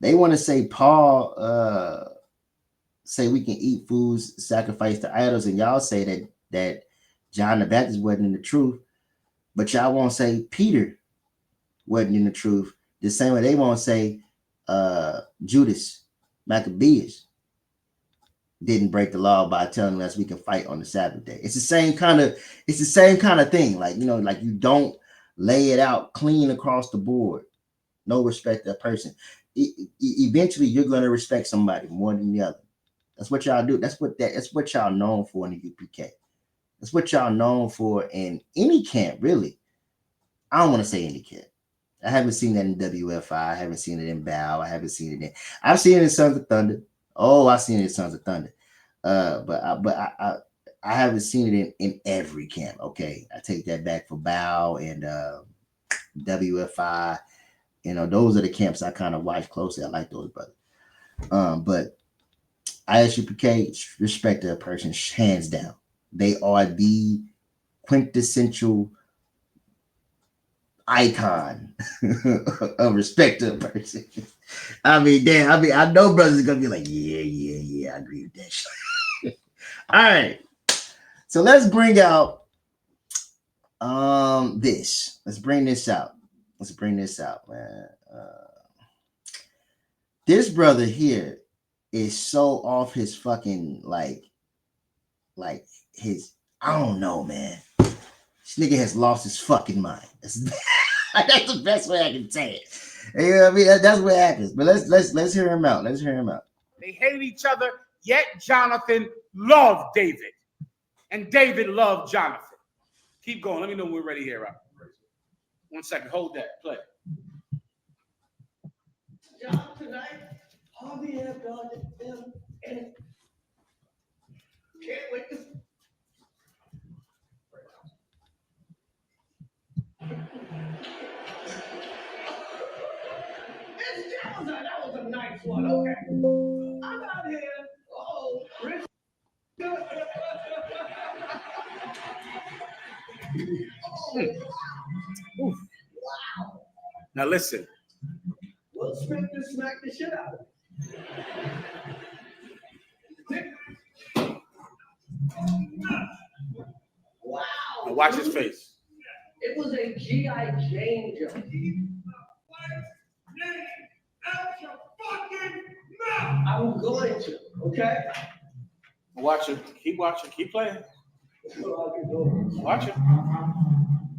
they want to say Paul say we can eat foods sacrificed to idols, and y'all say that John the Baptist wasn't in the truth, but y'all won't say Peter wasn't in the truth. The same way they won't say Judas Maccabeus didn't break the law by telling us we can fight on the Sabbath day. It's the same kind of thing. Like, like you don't lay it out clean across the board. No respect to a person. Eventually you're going to respect somebody more than the other. That's what y'all do. That's what y'all known for in the UPK. That's what y'all known for in any camp, really. I don't want to say any camp. I haven't seen that in WFI. I haven't seen it in Bow. I haven't seen it in. I've seen it in Sons of Thunder. Oh, I've seen it in Sons of Thunder. I haven't seen it in every camp. Okay, I take that back for Bow and WFI. Those are the camps I kind of watch closely. I like those brothers. But ISUPK respect to a person hands down. They are the quintessential icon of respect to a person. I mean, damn. I mean, I know brothers are gonna be like, yeah. I agree with that shit. All right. So let's bring out this. Let's bring this out. Man. This brother here is so off his fucking like his I don't know, man. This nigga has lost his fucking mind. That's the best way I can say it. You know what I mean? That's what happens. But let's hear him out. Let's hear him out. They hated each other, yet Jonathan loved David. And David loved Jonathan. Keep going. Let me know when we're ready here. Right? 1 second. Hold that. Play. Job tonight. Hardly have God to them. And can't wait to. It's Jones. That was a nice one. Okay. I'm out here. Oh, Rich. Oof. Wow. Now listen. Will Smith just smacked the shit out of him. Wow. Now watch his face. It was a G.I. Jane jump. I'm going to, okay? Watch him. Keep watching. Keep playing. Watch him.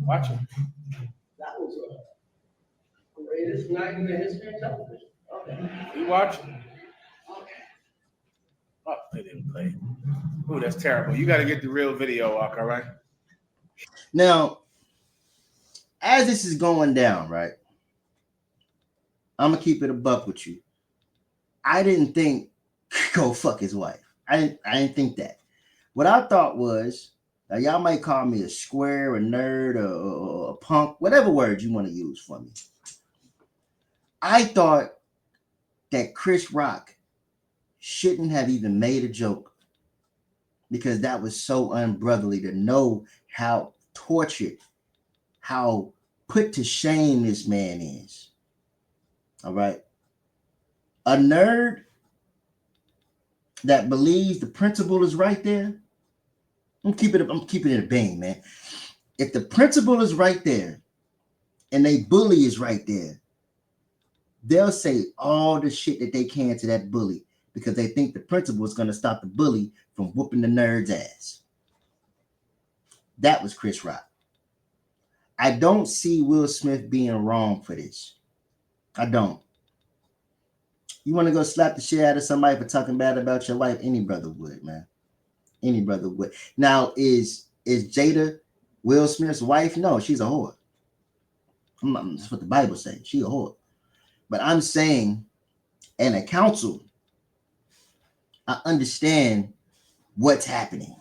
Watch him. That was the greatest night in the history of television. Okay. Keep watching. Oh, they didn't play. Ooh, that's terrible. You got to get the real video, all right? Now, as this is going down, right? I'm gonna keep it a buck with you. I didn't think go fuck his wife. I didn't think that. What I thought was, now y'all might call me a square, a nerd, or a punk, whatever word you want to use for me. I thought that Chris Rock shouldn't have even made a joke because that was so unbrotherly to know how tortured, how put to shame this man is. All right. A nerd that believes the principle is right there, I'm keeping it a bang, man. If the principle is right there and they bully is right there, they'll say all the shit that they can to that bully because they think the principle is going to stop the bully from whooping the nerd's ass. That was Chris Rock. I don't see Will Smith being wrong for this. I don't. You want to go slap the shit out of somebody for talking bad about your wife? Any brother would, man. Any brother would. Now, is Jada Will Smith's wife? No, she's a whore. That's what the Bible says. She a whore. But I'm saying, in a council, I understand what's happening.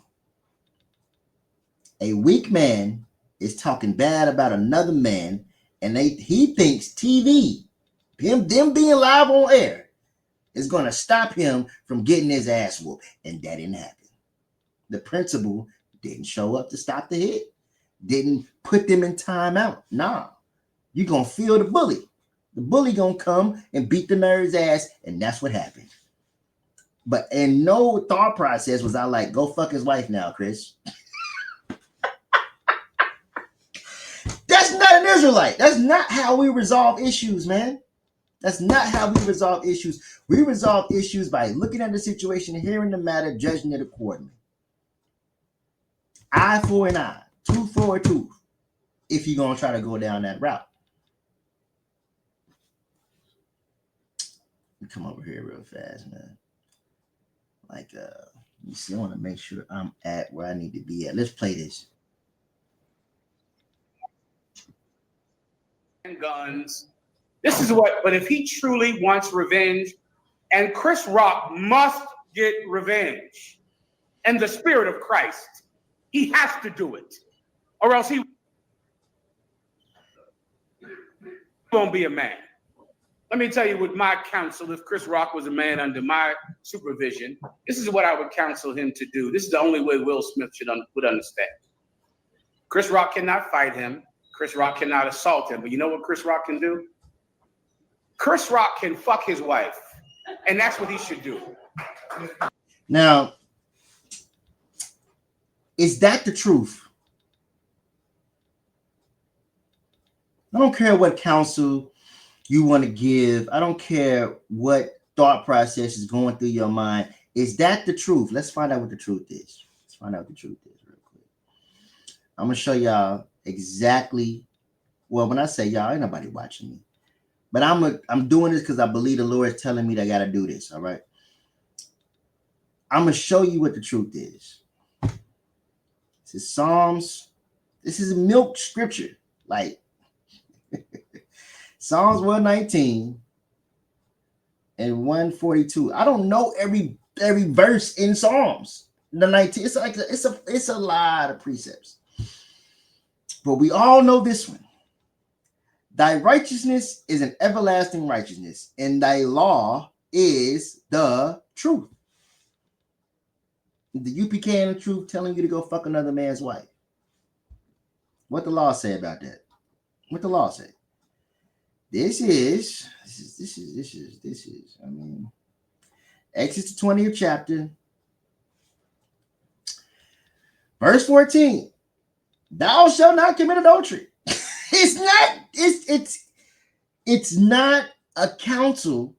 A weak man is talking bad about another man, and he thinks TV, them being live on air, is going to stop him from getting his ass whooped. And that didn't happen. The principal didn't show up to stop the hit, didn't put them in timeout. Nah, you're going to feel the bully. The bully going to come and beat the nerd's ass, and that's what happened. But in no thought process was I like, go fuck his wife now, Chris. That's not an Israelite. That's not how we resolve issues, man. That's not how we resolve issues. We resolve issues by looking at the situation, hearing the matter, judging it accordingly. Eye for an eye, tooth for a tooth, if you're going to try to go down that route. Let me come over here real fast, man. Like, you see, I want to make sure I'm at where I need to be at. Let's play this. And guns. This is what, but if he truly wants revenge, and Chris Rock must get revenge in the spirit of Christ, he has to do it, or else he won't be a man. Let me tell you what my counsel, if Chris Rock was a man under my supervision, this is what I would counsel him to do. This is the only way Will Smith would understand. Chris Rock cannot fight him. Chris Rock cannot assault him. But you know what Chris Rock can do? Chris Rock can fuck his wife. And that's what he should do. Now, is that the truth? I don't care what counsel you want to give. I don't care what thought process is going through your mind. Is that the truth? Let's find out what the truth is. Let's find out what the truth is real quick. I'm going to show y'all exactly. Well, when I say y'all, ain't nobody watching me. But I'm doing this because I believe the Lord is telling me that I got to do this, all right? I'm going to show you what the truth is. This is Psalms. This is a milk scripture. Like, Psalms 119 and 142. I don't know every verse in Psalms. The 19. It's a lot of precepts. But we all know this one. Thy righteousness is an everlasting righteousness, and thy law is the truth. The UPK and the truth telling you to go fuck another man's wife. What the law say about that? What the law say? This is, I mean, Exodus 20th chapter, verse 14. Thou shalt not commit adultery. It's not a counsel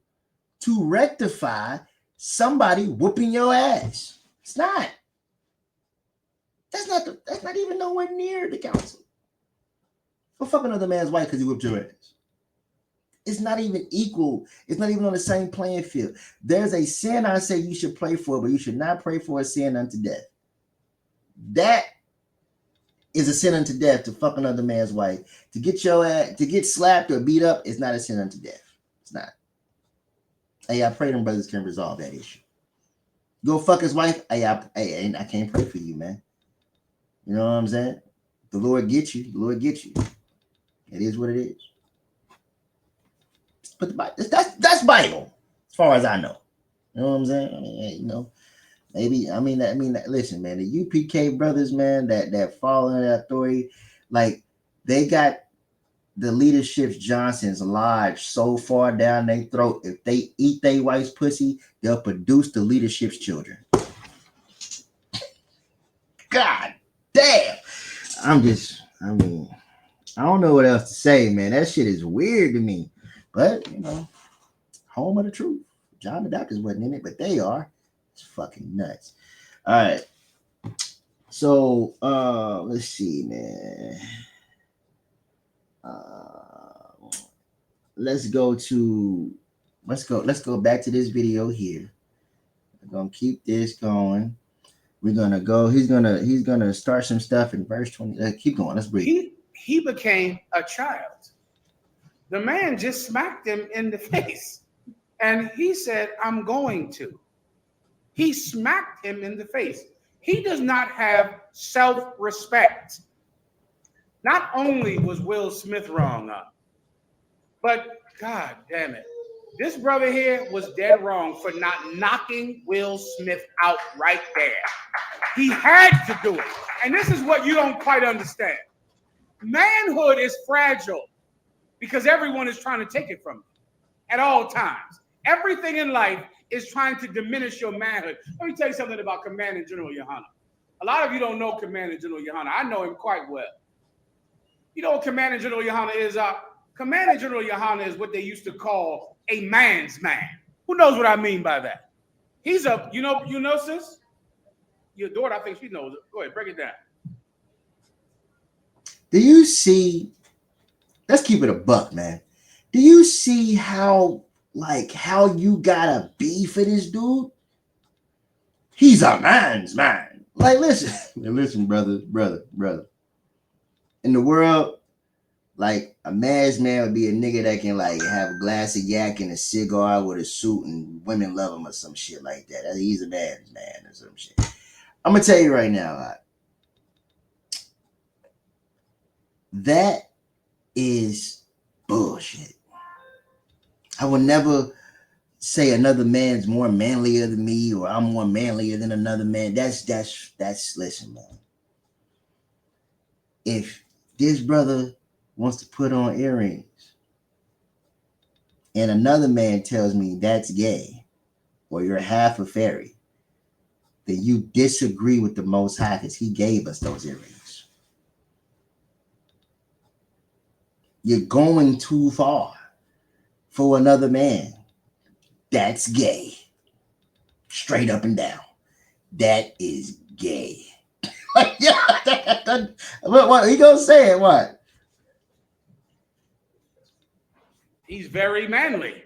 to rectify somebody whooping your ass. It's not. That's not even nowhere near the counsel. Go fuck another man's wife because he whooped your ass. It's not even equal. It's not even on the same playing field. There's a sin I say you should pray for, but you should not pray for a sin unto death. That is a sin unto death to fuck another man's wife. To get your ass, to get slapped or beat up is not a sin unto death. It's not. Hey, I pray them brothers can resolve that issue. Go fuck his wife. Hey, I can't pray for you, man. You know what I'm saying? The Lord get you. The Lord get you. It is what it is. But the Bible, that's Bible, as far as I know. You know what I'm saying? I mean, hey, you know, maybe listen, man, the UPK brothers, man, that fall under that authority, like they got the leadership's Johnson's lodge so far down their throat, if they eat their wife's pussy, they'll produce the leadership's children. God damn. I mean, I don't know what else to say, man. That shit is weird to me. But, home of the truth. John the Baptist wasn't in it, but they are. It's fucking nuts. All right. So, let's see, man. Let's go back to this video here. We're gonna keep this going. We're gonna go. He's gonna start some stuff in verse 20. Keep going. Let's breathe. He became a child. The man just smacked him in the face. And he said, I'm going to. He smacked him in the face. He does not have self-respect. Not only was Will Smith wrong, but God damn it. This brother here was dead wrong for not knocking Will Smith out right there. He had to do it. And this is what you don't quite understand. Manhood is fragile because everyone is trying to take it from you at all times. Everything in life is trying to diminish your manhood. Let me tell you something about Commanding General Yohana. A lot of you don't know Commanding General Yohana. I know him quite well. You know what Commanding General Yohana is? Commanding General Yohana is what they used to call a man's man. Who knows what I mean by that? He's you know, sis? Your daughter, I think she knows it. Go ahead, break it down. Do you see? Let's keep it a buck, man. Do you see how you gotta be for this dude? He's a man's man. Like, listen, brother. In the world, like, a man's man would be a nigga that can have a glass of yak and a cigar with a suit and women love him or some shit like that. He's a man's man or some shit. I'm gonna tell you right now, that is bullshit. I will never say another man's more manlier than me or I'm more manlier than another man. That's listen, man. If this brother wants to put on earrings and another man tells me that's gay or you're half a fairy, then you disagree with the Most High because he gave us those earrings. You're going too far for another man. That's gay. Straight up and down. That is gay. What he gonna say it? What? He's very manly.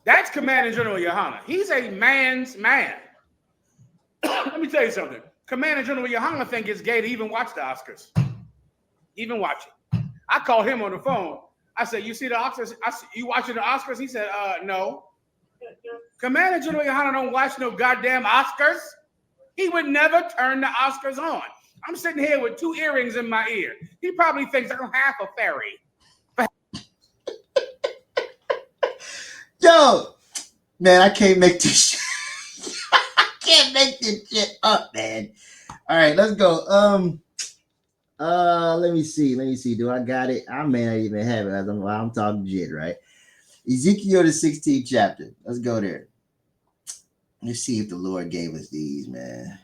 That's Commanding General Yohana. He's a man's man. Let me tell you something. Commanding General Yohana think it's gay to even watch the Oscars. Even watch it. I called him on the phone. I said, you see the Oscars? You watching the Oscars? He said, no. Commanding General Yohana don't watch no goddamn Oscars. He would never turn the Oscars on. I'm sitting here with 2 earrings in my ear. He probably thinks I'm half a fairy. Yo, man, I can't make this shit. I can't make this shit up, man. All right, let's go. Let me see. Do I got it? I may not even have it as I'm talking shit, right? Ezekiel the 16th chapter. Let's go there. Let's see if the Lord gave us these, man.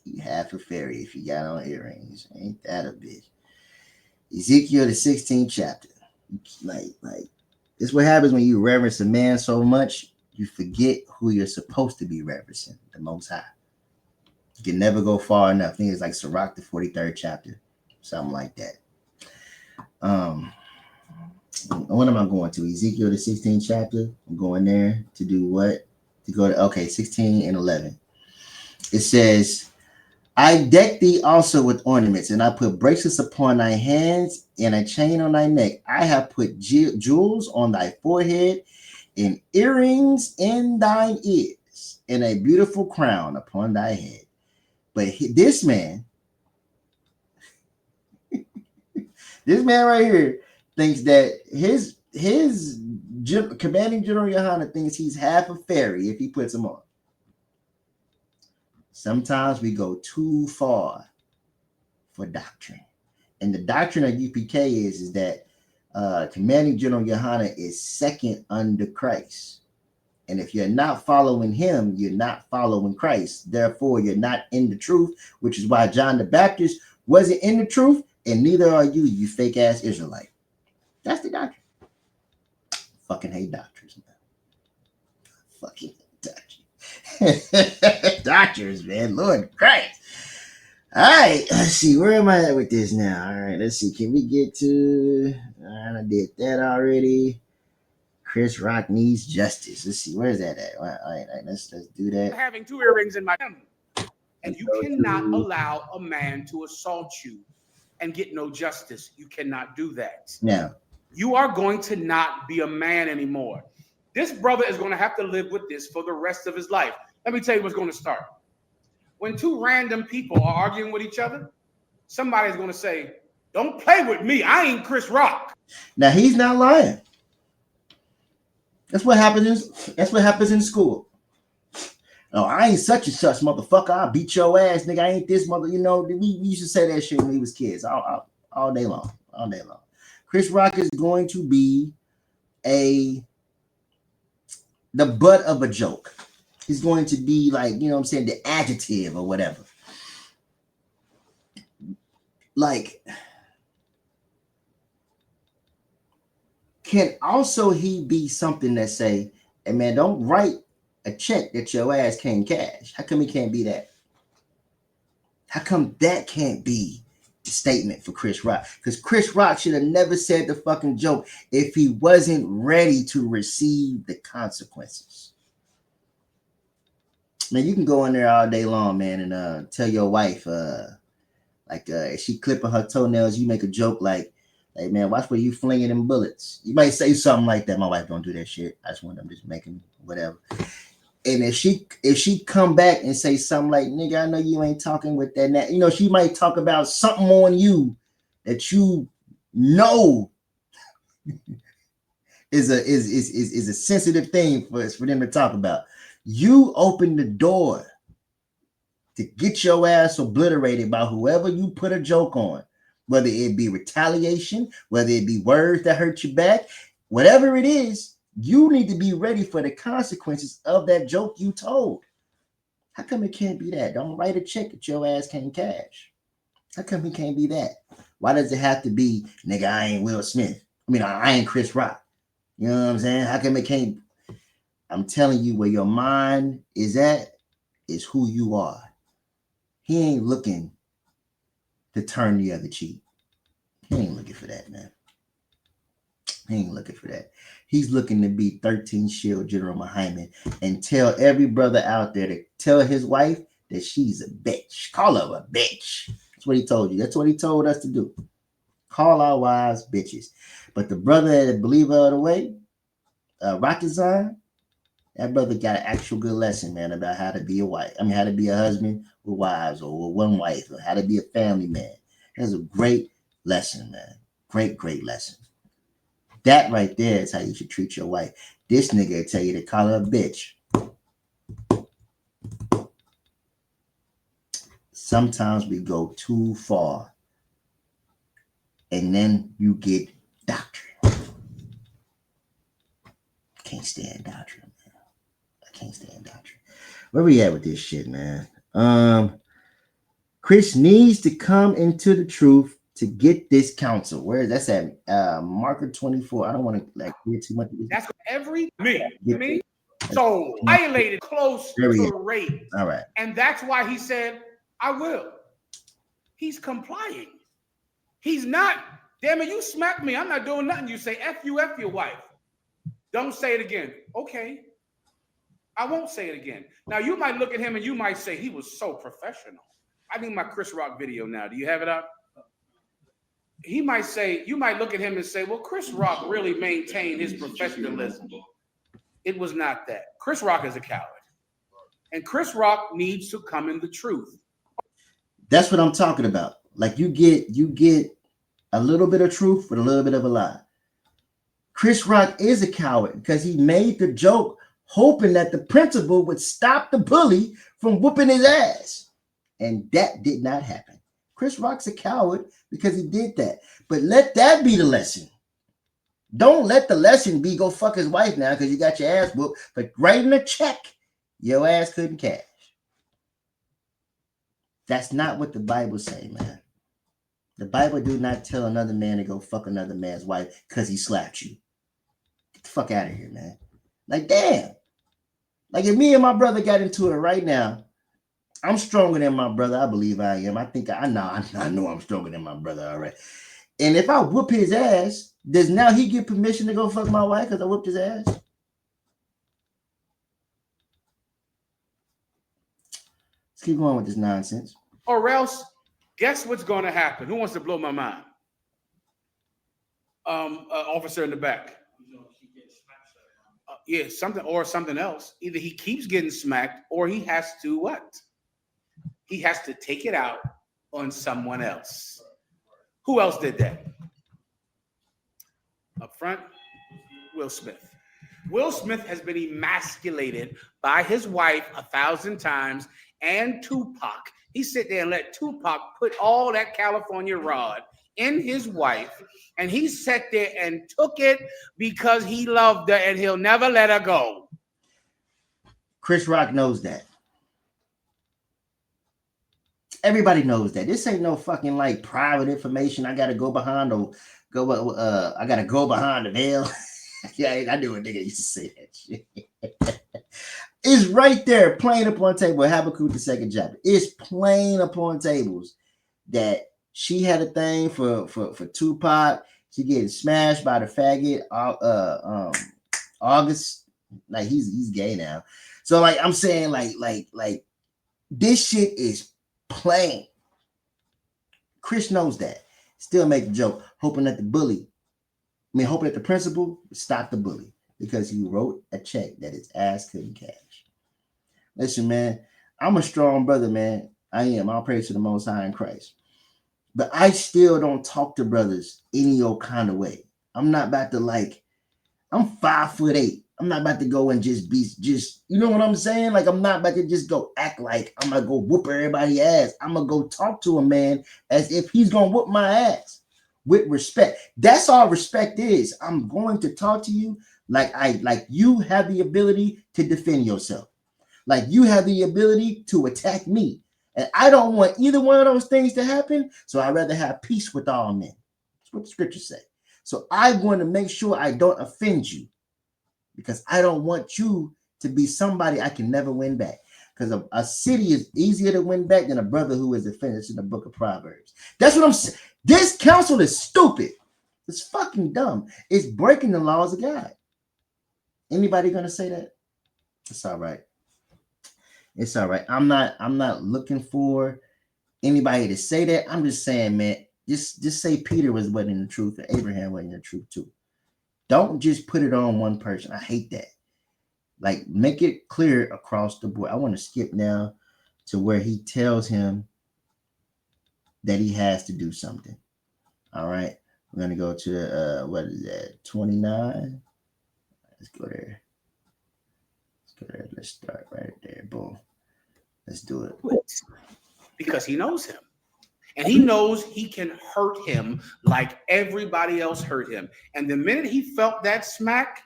You half a fairy if you got on earrings. Ain't that a bitch? Ezekiel the 16th chapter. Like, this is what happens when you reverence a man so much, you forget who you're supposed to be reverencing, the Most High. You can never go far enough. I think it's like Sirach, the 43rd chapter, something like that. What am I going to? Ezekiel, the 16th chapter. I'm going there to do what? To go to, 16 and 11. It says, I deck thee also with ornaments, and I put bracelets upon thy hands and a chain on thy neck. I have put jewels on thy forehead and earrings in thine ears and a beautiful crown upon thy head. But this man right here thinks that his Commanding General Yohana thinks he's half a fairy if he puts him on. Sometimes we go too far for doctrine. And the doctrine of UPK is that Commanding General Yohana is second under Christ. And if you're not following him, you're not following Christ. Therefore, you're not in the truth, which is why John the Baptist wasn't in the truth, and neither are you, you fake ass Israelite. That's the doctrine. Fucking hate doctrines, man. Fucking hate doctrines. Doctrines, man. Lord Christ. All right, let's see. Where am I at with this now? All right, let's see. Can we get to... All right, I did that already. Chris Rock needs justice. Let's see. Where's that at? All right, let's do that. Having 2 earrings in my temple. And you cannot allow a man to assault you and get no justice. You cannot do that. Now, you are going to not be a man anymore. This brother is going to have to live with this for the rest of his life. Let me tell you what's going to start. When 2 random people are arguing with each other, somebody's going to say, don't play with me. I ain't Chris Rock. Now, he's not lying. That's what happens in school. Oh, I ain't such and such, motherfucker. I'll beat your ass, nigga. I ain't this mother. You know, we used to say that shit when we was kids, all day long, all day long. Chris Rock is going to be the butt of a joke. He's going to be like, you know what I'm saying, the adjective or whatever. Like, can also he be something that say, hey man, don't write a check that your ass can't cash? How come he can't be that? How come that can't be the statement for Chris Rock? Because Chris Rock should have never said the fucking joke if he wasn't ready to receive the consequences. Man, you can go in there all day long, man, and tell your wife, if she clipping her toenails, you make a joke like, man, watch where you flinging them bullets. You might say something like that. My wife don't do that shit. I just want them just making whatever. And if she come back and say something like, nigga, I know you ain't talking with that, you know, she might talk about something on you that you know is a sensitive thing for them to talk about. You open the door to get your ass obliterated by whoever you put a joke on, whether it be retaliation, whether it be words that hurt your back, whatever it is, you need to be ready for the consequences of that joke you told. How come it can't be that? Don't write a check that your ass can't cash. How come it can't be that? Why does it have to be, nigga, I ain't Will Smith? I mean, I ain't Chris Rock. You know what I'm saying? How come it can't? I'm telling you, where your mind is at is who you are. He ain't looking to turn the other cheek. He ain't looking for that, man. He ain't looking for that. He's looking to be 13 Shield General Muhammad and tell every brother out there to tell his wife that she's a bitch. Call her a bitch. That's what he told you. That's what he told us to do. Call our wives bitches. But the brother that believe her the way, Rocket Zion, that brother got an actual good lesson, man, about how to be a wife. I mean, how to be a husband with wives or with one wife, or how to be a family man. That's a great lesson, man. Great, great lesson. That right there is how you should treat your wife. This nigga will tell you to call her a bitch. Sometimes we go too far, and then you get doctrine. Can't stand doctrine, man. I can't stand doctrine. Where we at with this shit, man? Chris needs to come into the truth to get this counsel. Where that's at? Marker 24. I don't want to get too much of this. That's every me. So violated close to rape. All right. And that's why he said, I will. He's complying. He's not, damn it, you smacked me. I'm not doing nothing. You say, F you, F your wife. Don't say it again. Okay. I won't say it again. Now, you might look at him and you might say, he was so professional. I need my Chris Rock video now. Do you have it up? He might say, you might look at him and say, well, Chris Rock really maintained his professionalism. It was not that. Chris Rock is a coward. And Chris Rock needs to come in the truth. That's what I'm talking about. Like you get a little bit of truth with a little bit of a lie. Chris Rock is a coward because he made the joke hoping that the principal would stop the bully from whooping his ass. And that did not happen. Chris Rock's a coward because he did that. But let that be the lesson. Don't let the lesson be go fuck his wife now because you got your ass whooped for writing a check your ass couldn't cash. That's not what the Bible say, man. The Bible do not tell another man to go fuck another man's wife because he slapped you. Get the fuck out of here, man. Like, damn. Like, if me and my brother got into it right now, I'm stronger than my brother. I believe I am. I think I know I'm stronger than my brother already. And if I whoop his ass, does now he get permission to go fuck my wife because I whooped his ass? Let's keep going with this nonsense. Or else, guess what's going to happen? Who wants to blow my mind? Officer in the back. Yeah, something else. Either he keeps getting smacked or he has to what? He has to take it out on someone else. Who else did that? Up front, Will Smith. Will Smith has been emasculated by his wife 1,000 times and Tupac. He sit there and let Tupac put all that California rod in his wife, and he sat there and took it because he loved her and he'll never let her go. Chris Rock knows that. Everybody knows that. This ain't no fucking like private information. I gotta go behind the veil. Yeah, I knew a nigga used to say that shit. It's right there, plain upon table. Habakkuk the second chapter. It's plain upon tables that she had a thing for Tupac. She getting smashed by the faggot. August, like he's gay now. So like I'm saying, like this shit is plain. Chris knows that. Still make the joke, hoping that the principal stopped the bully because he wrote a check that his ass couldn't cash. Listen, man, I'm a strong brother, man. I am. I'll praise to the Most High in Christ. But I still don't talk to brothers any old kind of way. I'm not about to I'm 5'8". I'm not about to go and just you know what I'm saying? Like, I'm not about to just go act like I'm going to go whoop everybody's ass. I'm going to go talk to a man as if he's going to whoop my ass with respect. That's all respect is. I'm going to talk to you like you have the ability to defend yourself. Like you have the ability to attack me. And I don't want either one of those things to happen. So I'd rather have peace with all men. That's what the scriptures say. So I'm going to make sure I don't offend you because I don't want you to be somebody I can never win back. Because a city is easier to win back than a brother who is offended. It's in the book of Proverbs. That's what I'm saying. This council is stupid. It's fucking dumb. It's breaking the laws of God. Anybody going to say that? It's all right. It's all right. I'm not looking for anybody to say that. I'm just saying, man, just say Peter wasn't in the truth and Abraham wasn't in the truth too. Don't just put it on one person. I hate that. Like, make it clear across the board. I want to skip now to where he tells him that he has to do something. All right. We're going to go to, what is that, 29? Let's go there. Let's start right there. Boom. Let's do it. Because he knows him. And he knows he can hurt him like everybody else hurt him. And the minute he felt that smack,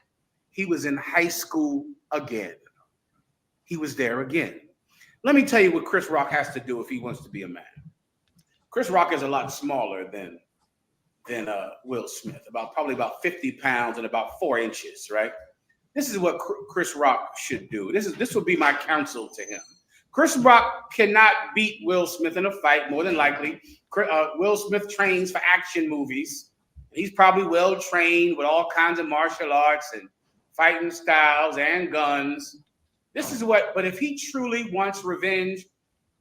he was in high school again. He was there again. Let me tell you what Chris Rock has to do if he wants to be a man. Chris Rock is a lot smaller than Will Smith, probably about 50 pounds and about 4 inches, right? This is what Chris Rock should do. This would be my counsel to him. Chris Rock cannot beat Will Smith in a fight, more than likely. Will Smith trains for action movies. He's probably well trained with all kinds of martial arts and fighting styles and guns. But if he truly wants revenge,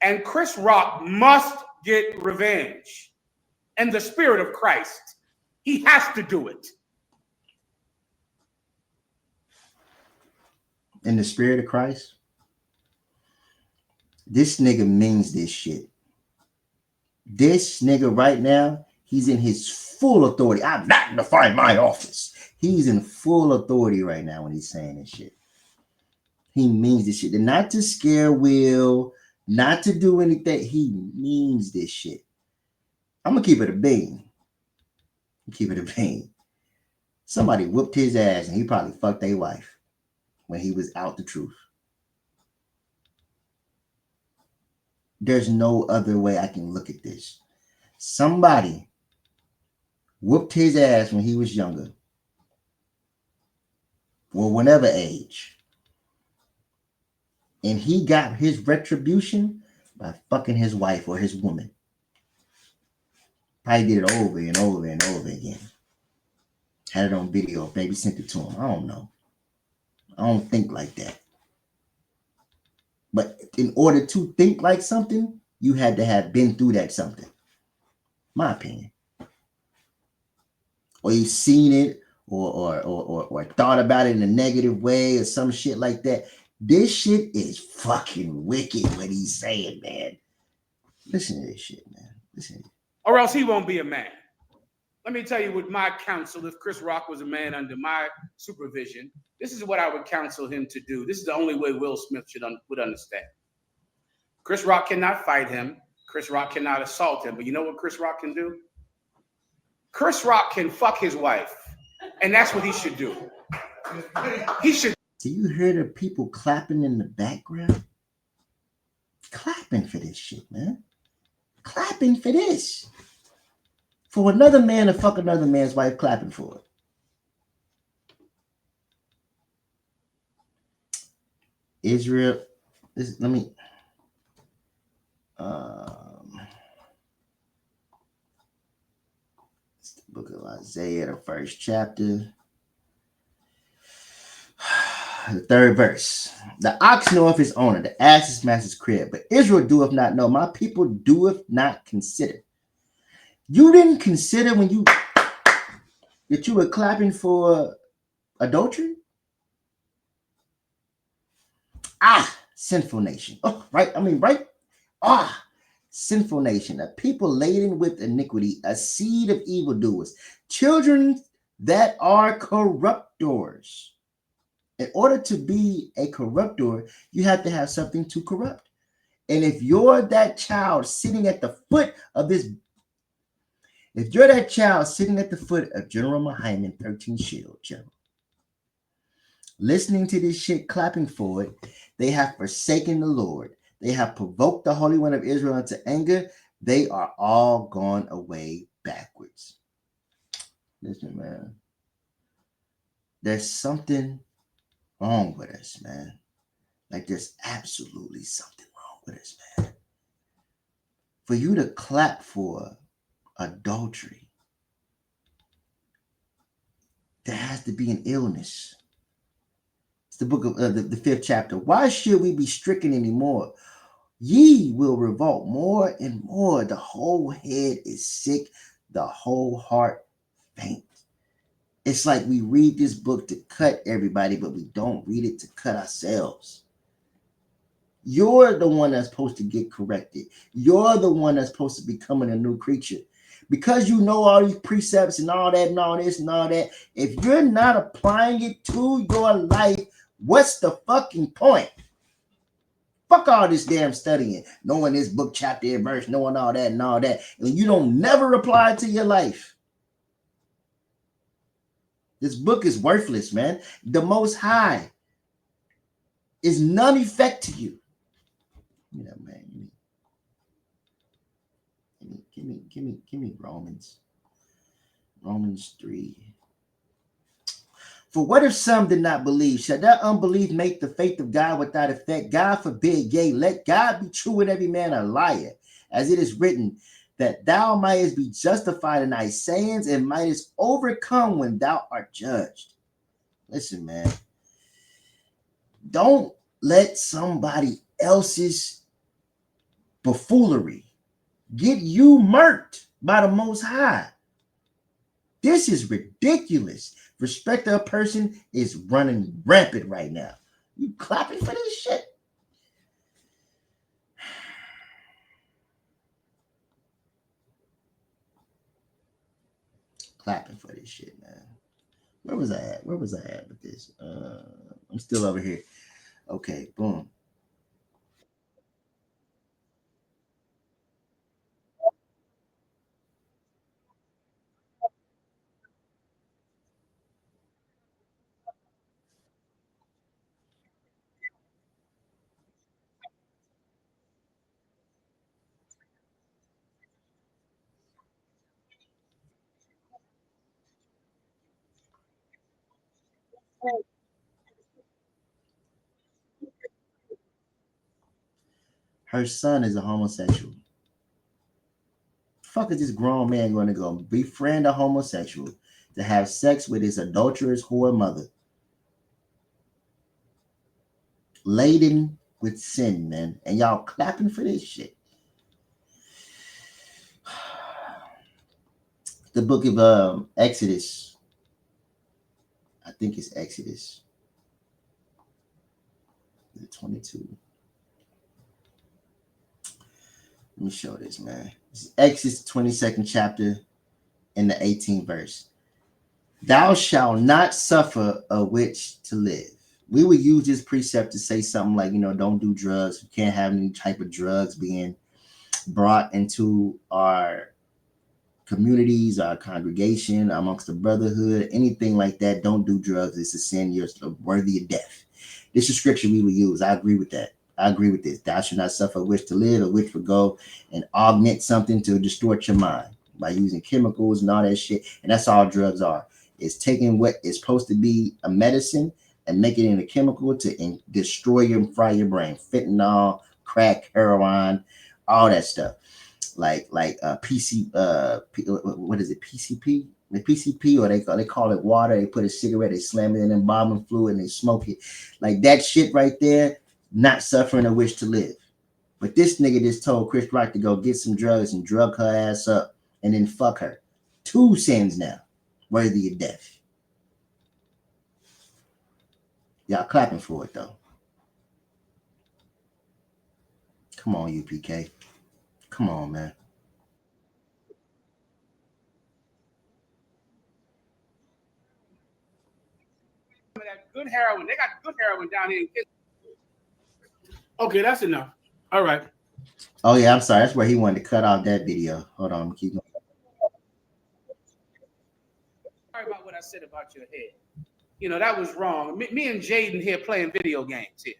and Chris Rock must get revenge in the spirit of Christ, he has to do it. In the spirit of Christ? This nigga means this shit. This nigga right now, he's in his full authority. I magnify my office. He's in full authority right now when he's saying this shit. He means this shit. And not to scare Will, not to do anything. He means this shit. I'm gonna keep it a bean. Keep it a bean. Somebody whooped his ass and he probably fucked their wife when he was out the truth. There's no other way I can look at this. Somebody whooped his ass when he was younger, or whatever age, and he got his retribution by fucking his wife or his woman. Probably did it over and over and over again. Had it on video, maybe sent it to him. I don't know. I don't think like that. But in order to think like something, you had to have been through that something. My opinion. Or you seen it or thought about it in a negative way or some shit like that. This shit is fucking wicked what he's saying, man. Listen to this shit, man. Listen. Or else he won't be a man. Let me tell you with my counsel, if Chris Rock was a man under my supervision, this is what I would counsel him to do. This is the only way Will Smith would understand. Chris Rock cannot fight him. Chris Rock cannot assault him. But you know what Chris Rock can do? Chris Rock can fuck his wife. And that's what he should do. He should. Do you hear the people clapping in the background? Clapping for this shit, man. Clapping for this. For another man to fuck another man's wife, clapping for it. Israel, let me it's the book of Isaiah, the first chapter, the third verse. The ox knoweth his owner, the ass his master's crib, but Israel doeth not know. My people doeth not consider. You didn't consider when that you were clapping for adultery? Sinful nation. Oh, right. I mean, right? Sinful nation, a people laden with iniquity, a seed of evildoers, children that are corruptors. In order to be a corruptor, you have to have something to corrupt. And if you're that child sitting at the foot of this, if you're that child sitting at the foot of General Muhammad 13 Shield, General, listening to this shit, clapping for it, they have forsaken the Lord. They have provoked the Holy One of Israel into anger. They are all gone away backwards. Listen, man. There's something wrong with us, man. Like there's absolutely something wrong with us, man. For you to clap for adultery, there has to be an illness. It's the book of the fifth chapter. Why should we be stricken anymore? Ye will revolt more and more. The whole head is sick, the whole heart faint. It's like we read this book to cut everybody, but we don't read it to cut ourselves. You're the one that's supposed to get corrected. You're the one that's supposed to be becoming a new creature. Because you know all these precepts and all that and all this and all that, if you're not applying it to your life, what's the fucking point? Fuck all this damn studying, knowing this book, chapter, and verse, knowing all that and all that, and you don't never apply it to your life. This book is worthless, man. The Most High is none effect to you. Yeah, man. Give me Romans 3. For what if some did not believe? Shall that unbelief make the faith of God without effect? God forbid, yea, let God be true and every man a liar, as it is written, that thou mightest be justified in thy sayings and mightest overcome when thou art judged. Listen, man. Don't let somebody else's buffoonery get you murked by the Most High. This is ridiculous. Respect of a person is running rampant right now. You clapping for this shit? Clapping for this shit, man. Where was I at with this? I'm still over here. Okay, boom. Her son is a homosexual. Fuck is this grown man going to go befriend a homosexual to have sex with his adulterous whore mother? Laden with sin, man. And y'all clapping for this shit. The book of Exodus. I think it's Exodus 22. Let me show this, man. It's Exodus 22nd chapter in the 18th verse. Thou shalt not suffer a witch to live. We would use this precept to say something like, don't do drugs. You can't have any type of drugs being brought into our communities, our congregation, amongst the brotherhood, anything like that. Don't do drugs. It's a sin. You're worthy of death. This is scripture we would use. I agree with that. I agree with this. Thou shalt not suffer a witch to live. A witch would go and augment something to distort your mind by using chemicals and all that shit. And that's all drugs are. It's taking what is supposed to be a medicine and make it into chemical to destroy you and fry your brain. Fentanyl, crack, heroin, all that stuff. Like PC, what is it? PCP? The PCP, or they call it water. They put a cigarette, they slam it in embalming fluid, and they smoke it. Like that shit right there, not suffering a wish to live. But this nigga just told Chris Rock to go get some drugs and drug her ass up and then fuck her. 2 sins now, worthy of death. Y'all clapping for it though. Come on, UPK. Come on, man. That good heroin. They got good heroin down here in Kissimmee. Okay, that's enough. All right. Oh yeah, I'm sorry. That's where he wanted to cut off that video. Hold on, keep going. Sorry about what I said about your head. That was wrong. Me and Jaden here playing video games here.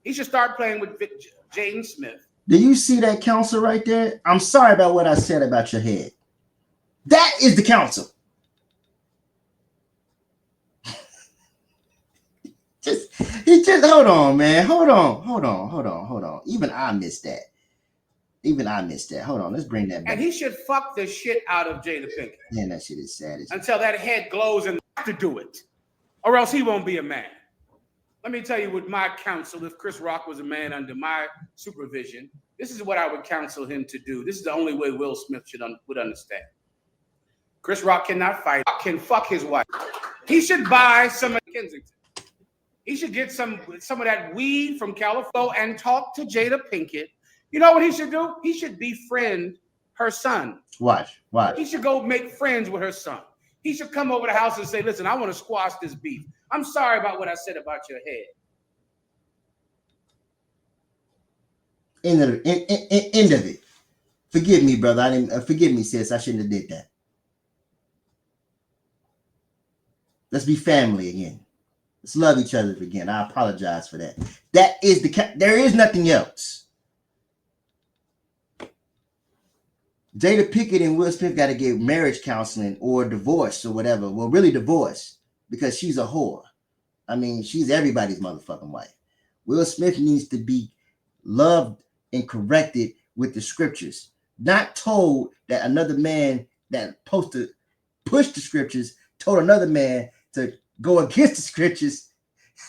He should start playing with Jaden Smith. Do you see that counsel right there? I'm sorry about what I said about your head. That is the counsel. He just hold on, man. Hold on. Even I missed that. Hold on, let's bring that back. And he should fuck the shit out of Jada Pinkett. Man, that shit is sad. Until that head glows and have to do it. Or else he won't be a man. Let me tell you with my counsel, if Chris Rock was a man under my supervision, this is what I would counsel him to do. This is the only way Will Smith would understand. Chris Rock cannot fight. Can fuck his wife. He should buy some of Kensington. He should get some of that weed from California and talk to Jada Pinkett. You know what he should do? He should befriend her son. Watch. He should go make friends with her son. He should come over the house and say, listen, I want to squash this beef. I'm sorry about what I said about your head. End of it. Forgive me, brother. I didn't forgive me, sis. I shouldn't have did that. Let's be family again. Let's love each other again. I apologize for that. There is nothing else. Jada Pinkett and Will Smith got to get marriage counseling or divorce or whatever. Well, really divorce because she's a whore. I mean, she's everybody's motherfucking wife. Will Smith needs to be loved and corrected with the scriptures, not told that another man that supposed to push the scriptures told another man to go against the scriptures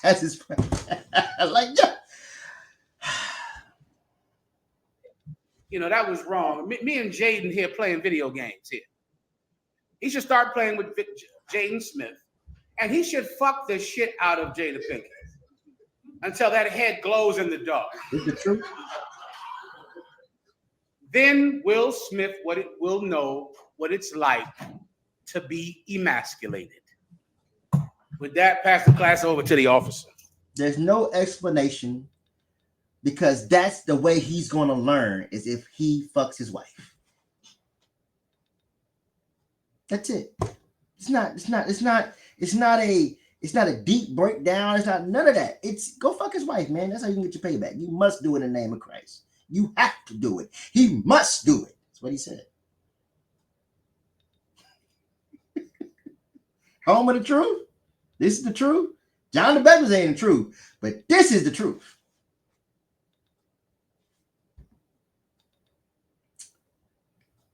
as his like, yeah. That was wrong. Me and Jaden here playing video games here. He should start playing with Jaden Smith, and he should fuck the shit out of Jada Pinkett until that head glows in the dark. Is it true? Then Will Smith will know what it's like to be emasculated. With that, pass the class over to the officer. There's no explanation because that's the way he's going to learn is if he fucks his wife. That's it. It's not a deep breakdown. It's not none of that. It's go fuck his wife, man. That's how you can get your payback. You must do it in the name of Christ. You have to do it. He must do it. That's what he said. Home of the truth. This is the truth. John the Baptist ain't the truth, but this is the truth.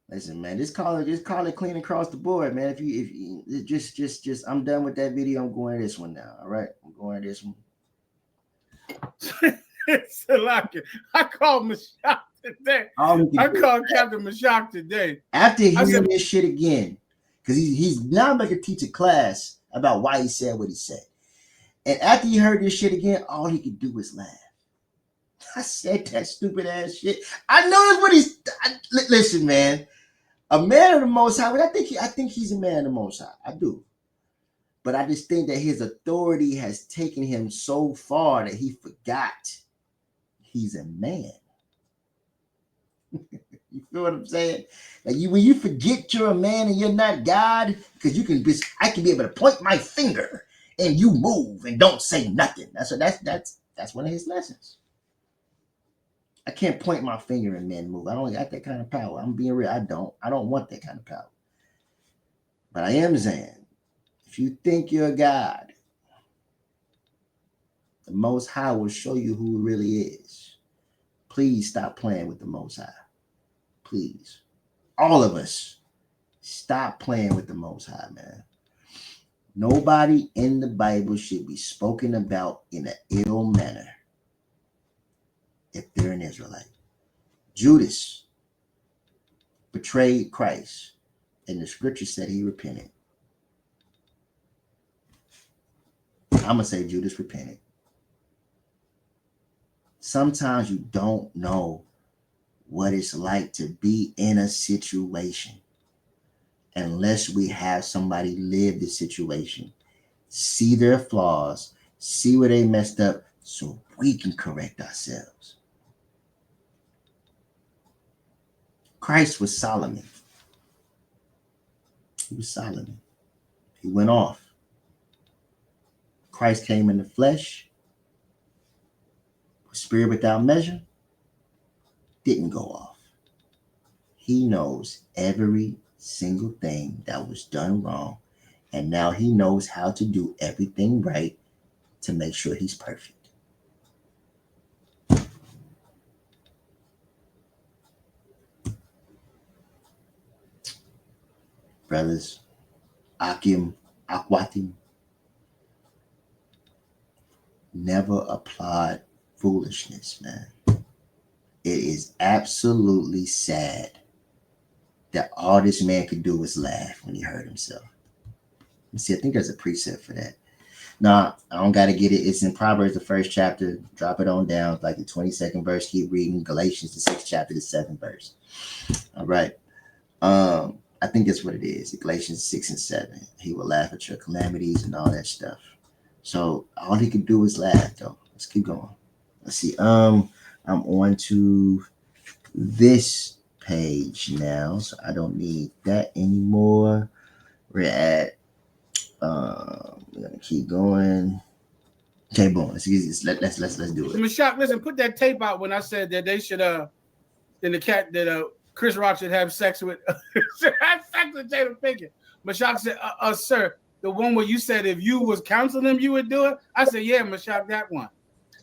Listen, man, just call it clean across the board, man. If you just I'm done with that video. I'm going to this one now. All right, I'm going to this one. I called Mashak today. I called Captain Mashak today. After hearing this shit again, because he's now going to teach a class about why he said what he said. And after he heard this shit again, all he could do was laugh. I said that stupid ass shit. I know that's what he's. Listen, man. A man of the Most High. I think he's a man of the Most High. I do. But I just think that his authority has taken him so far that he forgot he's a man. You feel what I'm saying? Like when you forget you're a man and you're not God, because I can be able to point my finger and you move and don't say nothing. That's one of his lessons. I can't point my finger and men move. I don't got that kind of power. I'm being real. I don't want that kind of power. But I am saying, if you think you're a God, the Most High will show you who it really is. Please stop playing with the Most High. Please. All of us, stop playing with the Most High, man. Nobody in the Bible should be spoken about in an ill manner if they're an Israelite. Judas betrayed Christ, and the scripture said he repented. I'm going to say Judas repented. Sometimes you don't know what it's like to be in a situation unless we have somebody live the situation, see their flaws, see where they messed up so we can correct ourselves. Christ was Solomon. He was Solomon. He went off. Christ came in the flesh, spirit without measure, didn't go off. He knows every single thing that was done wrong, and now he knows how to do everything right to make sure he's perfect. Brothers, Akim, Akwatim, never applaud foolishness, man. It is absolutely sad that all this man could do was laugh when he hurt himself. Let's see, I think there's a precept for that. No, I don't got to get it. It's in Proverbs, the 1st chapter. Drop it on down, like the 22nd verse. Keep reading. Galatians, the 6th chapter, the 7th verse. All right. I think that's what it is. Galatians 6 and 7. He will laugh at your calamities and all that stuff. So all he could do was laugh, though. Let's keep going. Let's see. I'm on to this page now, so I don't need that anymore. We're at we're gonna keep going. Okay, boom. Let's do it. Mashak, listen, put that tape out when I said that they should Chris Rock should have sex with Jada Pinkett. Mashak said, sir, the one where you said if you was counseling him, you would do it. I said, yeah, Mashak, that one.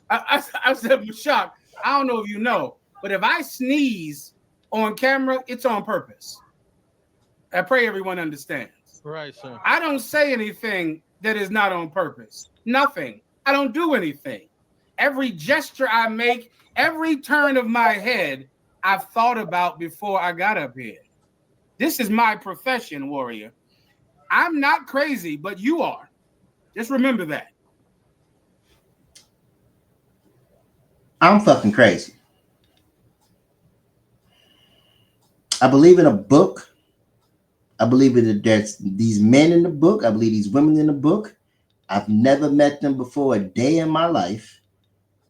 I said, Mashak, I don't know if you know, but if I sneeze on camera, it's on purpose. I pray everyone understands. Right, sir. I don't say anything that is not on purpose. Nothing. I don't do anything. Every gesture I make, every turn of my head, I've thought about before I got up here. This is my profession, warrior. I'm not crazy, but you are. Just remember that. I'm fucking crazy. I believe in a book. I believe that there's these men in the book. I believe these women in the book. I've never met them before a day in my life.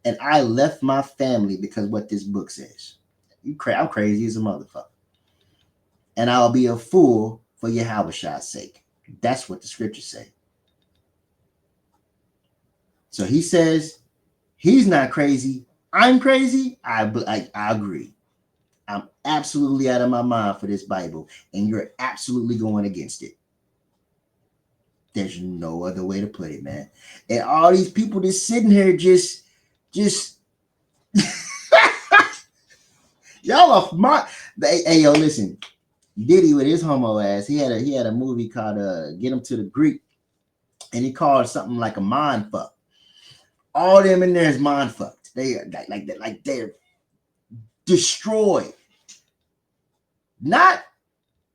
And I left my family because what this book says. I'm crazy as a motherfucker. And I'll be a fool for Yahweh's sake. That's what the scriptures say. So he says he's not crazy. I'm crazy. I agree. I'm absolutely out of my mind for this Bible, and you're absolutely going against it. There's no other way to put it, man. And all these people just sitting here just y'all are my hey yo, listen. Diddy with his homo ass, he had a movie called Get Him to the Greek, and he called something like a mind fuck. All them in there is mind fucked. They are like they're destroyed. Not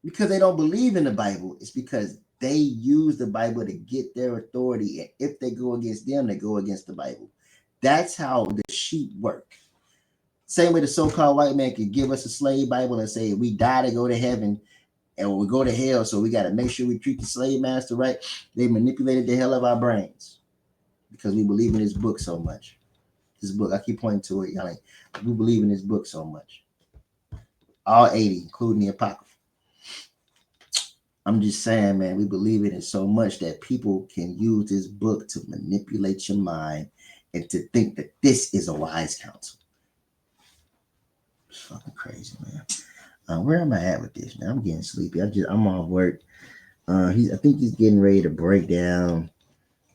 because they don't believe in the Bible, it's because they use the Bible to get their authority. And if they go against them, they go against the Bible. That's how the sheep work. Same way the so-called white man could give us a slave Bible and say, we die to go to heaven and we go to hell, so we got to make sure we treat the slave master right. They manipulated the hell of our brains because we believe in this book so much. This book, I keep pointing to it, y'all. Like, we believe in this book so much. All 80, including the Apocrypha. I'm just saying, man, we believe in it so much that people can use this book to manipulate your mind and to think that this is a wise counsel. It's fucking crazy, man. Where am I at with this, man? I'm getting sleepy. I'm off work. I think he's getting ready to break down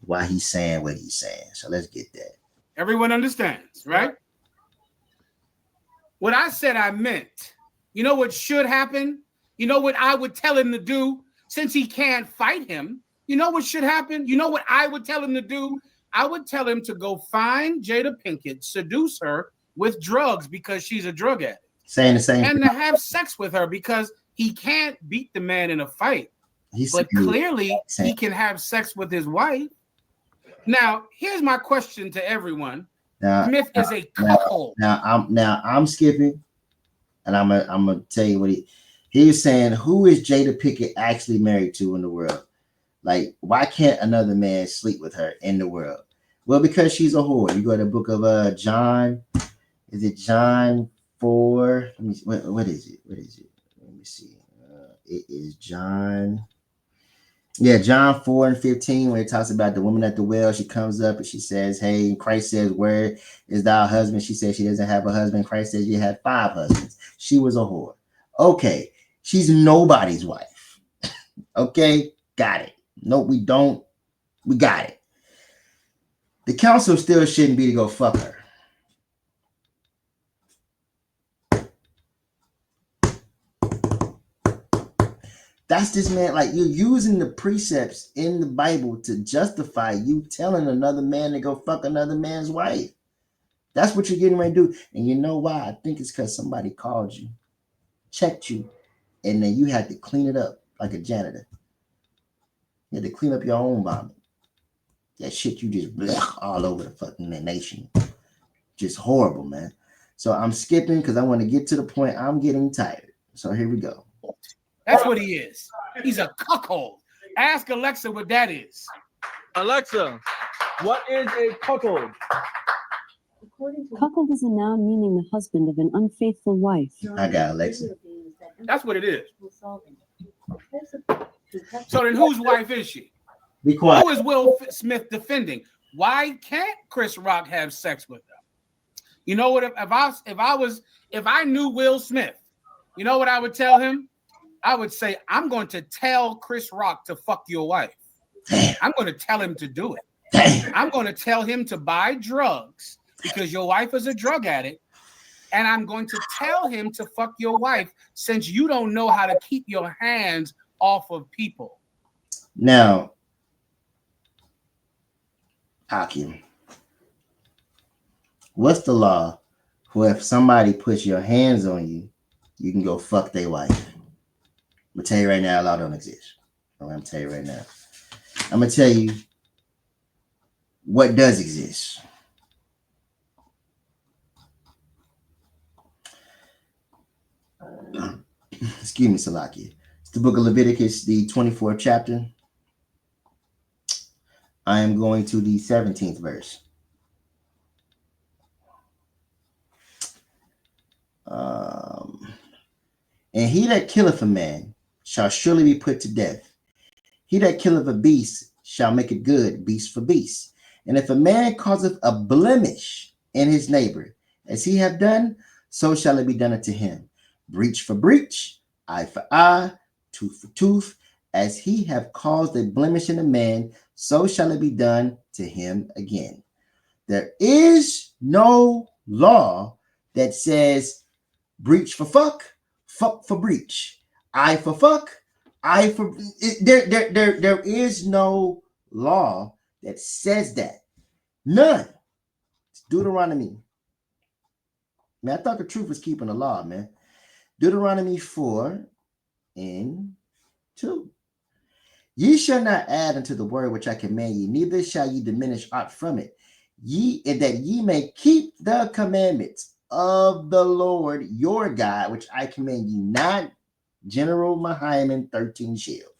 why he's saying what he's saying. So let's get that. Everyone understands, right? What I said I meant. You know what should happen? You know what I would tell him to do since he can't fight him? You know what should happen? You know what I would tell him to do? I would tell him to go find Jada Pinkett, seduce her with drugs because she's a drug addict. Saying the same and to have sex with her because he can't beat the man in a fight. But clearly he can have sex with his wife. Now, here's my question to everyone. Smith is a couple. Now I'm skipping, and I'm gonna tell you what he was saying. Who is Jada Pinkett actually married to in the world? Like, why can't another man sleep with her in the world? Well, because she's a whore. You go to the book of John. Is it John 4? Let me see. What is it? What is it? Let me see. It is John. Yeah, John 4:15, where it talks about the woman at the well. She comes up and she says, hey, Christ says, where is thy husband? She says she doesn't have a husband. Christ says you had 5 husbands. She was a whore. Okay, she's nobody's wife. Okay, got it. No, we don't. We got it. The counsel still shouldn't be to go fuck her. That's this man, like, you're using the precepts in the Bible to justify you telling another man to go fuck another man's wife. That's what you're getting ready to do. And you know why? I think it's because somebody called you, checked you, and then you had to clean it up like a janitor. You had to clean up your own vomit. That shit you just all over the fucking nation. Just horrible, man. So I'm skipping because I want to get to the point. I'm getting tired. So here we go. That's what he is. He's a cuckold. Ask Alexa what that is. Alexa, what is a cuckold? Cuckold is a noun meaning the husband of an unfaithful wife. I got Alexa. That's what it is. So then whose wife is she? Be quiet. Who is Will Smith defending? Why can't Chris Rock have sex with her? You know what? If I knew Will Smith, you know what I would tell him? I would say, I'm going to tell Chris Rock to fuck your wife. I'm going to tell him to do it. I'm going to tell him to buy drugs because your wife is a drug addict. And I'm going to tell him to fuck your wife since you don't know how to keep your hands off of people. Now, Hakim, what's the law where if somebody puts your hands on you, you can go fuck their wife? I'm going to tell you right now, law don't exist. I'm going to tell you right now. I'm going to tell you what does exist. Excuse me, Salakia. It's the book of Leviticus, the 24th chapter. I am going to the 17th verse. And he that killeth a man shall surely be put to death. He that killeth a beast shall make it good, beast for beast. And if a man causeth a blemish in his neighbor, as he have done, so shall it be done unto him. Breach for breach, eye for eye, tooth for tooth, As he have caused a blemish in a man, so shall it be done to him again. There is no law that says breach for fuck, fuck for breach, eye for fuck, eye for there is no law that says that. None. It's Deuteronomy. Man, I thought the truth was keeping the law, man. Deuteronomy 4 and 2. Ye shall not add unto the word which I command ye, neither shall ye diminish aught from it. Ye, and that ye may keep the commandments of the Lord your God, which I command you, not General Mahaiman 13 shield.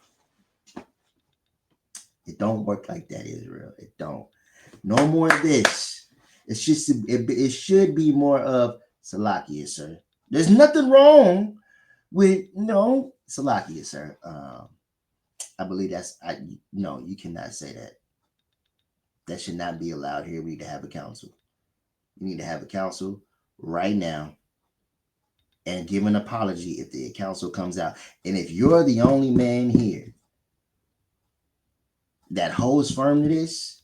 It don't work like that, Israel. It don't. No more of this. It's just it should be more of Salakia, sir. There's nothing wrong with Salakia, sir. I believe that's no, you cannot say that. That should not be allowed here. We need to have a council. We need to have a council right now and give an apology if the council comes out. And if you're the only man here that holds firm to this,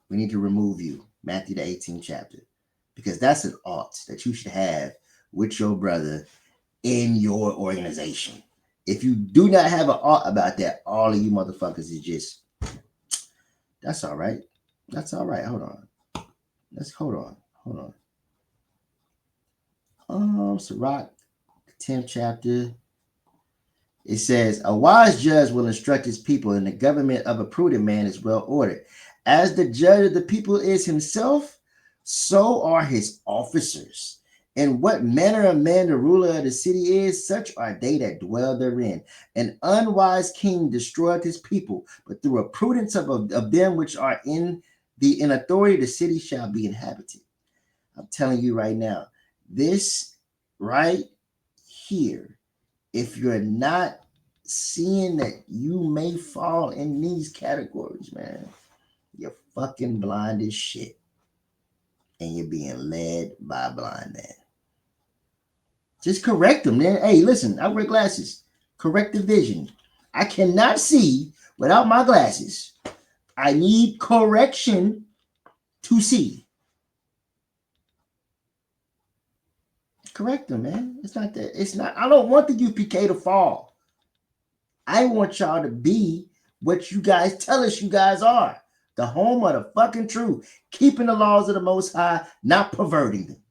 we need to remove you. Matthew the 18th chapter. Because that's an ought that you should have with your brother in your organization. If you do not have an ought about that, all of you motherfuckers is just, that's all right. That's all right. Hold on. Hold on. Sirach, 10th chapter. It says, a wise judge will instruct his people, and the government of a prudent man is well ordered. As the judge of the people is himself, so are his officers. And what manner of man the ruler of the city is, such are they that dwell therein. An unwise king destroyeth his people, but through a prudence of them which are in authority, the city shall be inhabited. I'm telling you right now, this right here, if you're not seeing that you may fall in these categories, man, you're fucking blind as shit. And you're being led by a blind man. Just correct them, man. Hey, listen, I wear glasses. Correct the vision. I cannot see without my glasses. I need correction to see. Correct them, man. It's not that. It's not. I don't want the UPK to fall. I want y'all to be what you guys tell us you guys are. The home of the fucking truth. Keeping the laws of the Most High, not perverting them.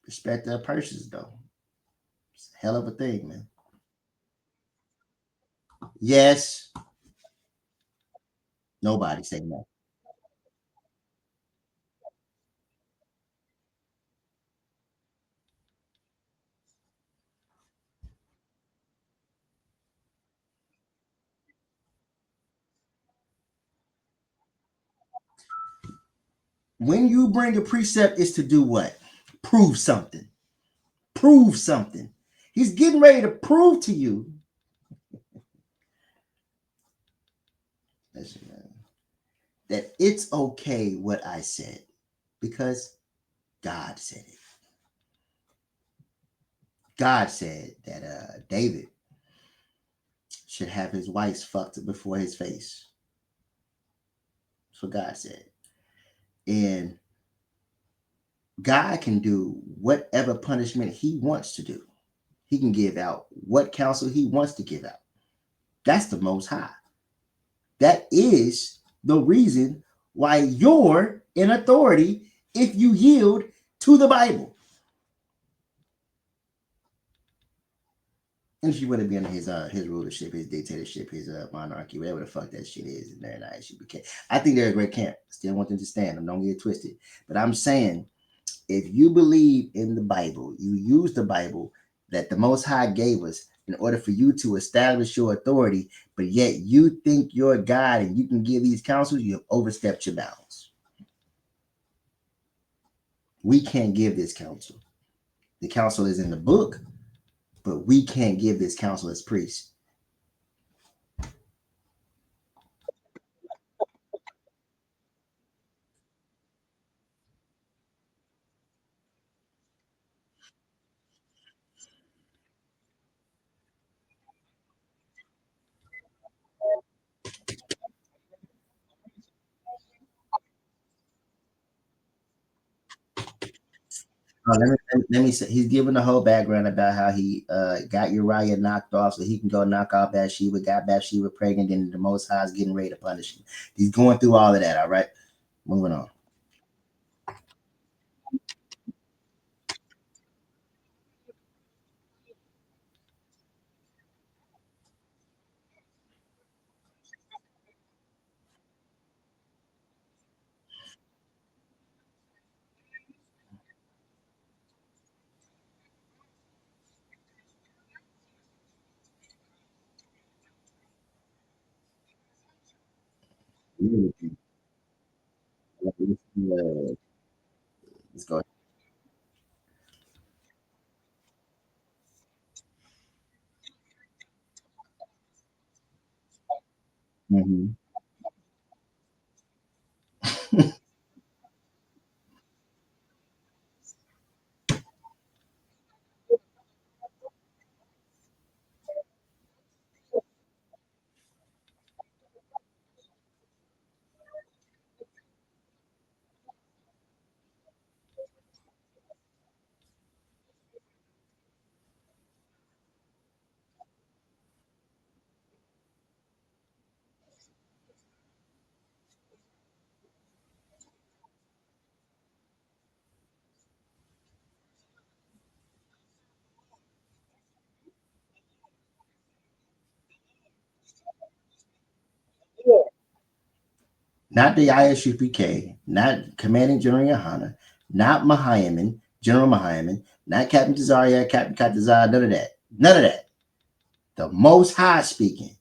Respect their persons, though. It's a hell of a thing, man. Yes. Nobody say no. When you bring a precept, is to do what? Prove something. Prove something. He's getting ready to prove to you. Listen, man, that it's okay what I said because God said it. God said that David should have his wife fucked before his face. That's what God said. And God can do whatever punishment he wants to do. He can give out what counsel he wants to give out. That's the Most High. That is the reason why you're in authority if you yield to the Bible. And she wouldn't be under his rulership, his dictatorship, his monarchy, whatever the fuck that shit is in there in ISUPK. I think they're a great camp. Still want them to stand. Don't get it twisted. But I'm saying, if you believe in the Bible, you use the Bible that the Most High gave us in order for you to establish your authority, but yet you think you're God and you can give these counsels, you have overstepped your bounds. We can't give this counsel. The counsel is in the book, but we can't give this counsel as priests. Let me say, he's giving the whole background about how he got Uriah knocked off so he can go knock off Bathsheba, got Bathsheba pregnant, and the Most High is getting ready to punish him. He's going through all of that. All right, moving on. Let's go. Mhm. Not the ISUPK, not Commanding General Yohana, not Mahiaman, General Mahiaman, not Captain Tazaria, Captain Katazar, none of that. None of that. The Most High speaking.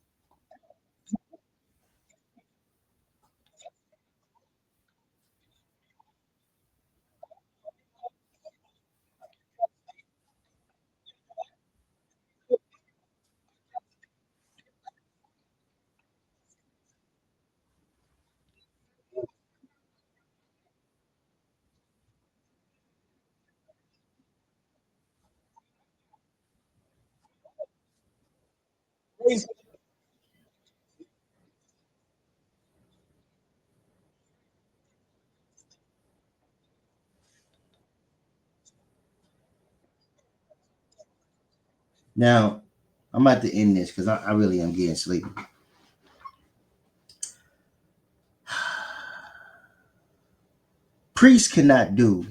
Now, I'm about to end this because I really am getting sleepy. Priests cannot do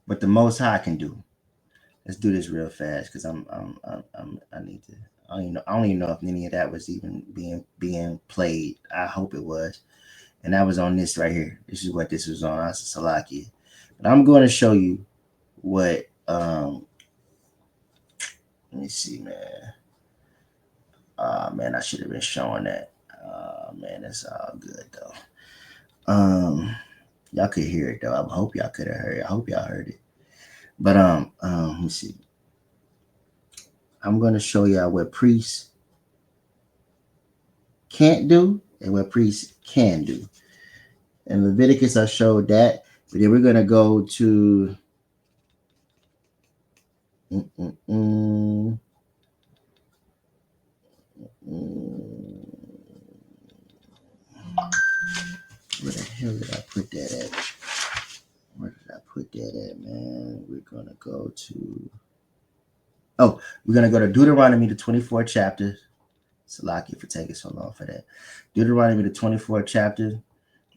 what the Most High can do. Let's do this real fast because I need to. I don't even know if any of that was even being played. I hope it was, and that was on this right here. This is what this was on. I said Salakia, but I'm going to show you what. Let me see, man. Man, I should have been showing that. Man, that's all good though. Y'all could hear it though. I hope y'all could have heard it. I hope y'all heard it. But let me see. I'm gonna show y'all what priests can't do and what priests can do. In Leviticus, I showed that, but then we're gonna go to mm, mm, mm, mm, where the hell did I put that at? Where did I put that at, man? We're gonna go to we're gonna go to Deuteronomy, the 24th chapter. Salaki for taking so long for that. Deuteronomy, the 24th chapter.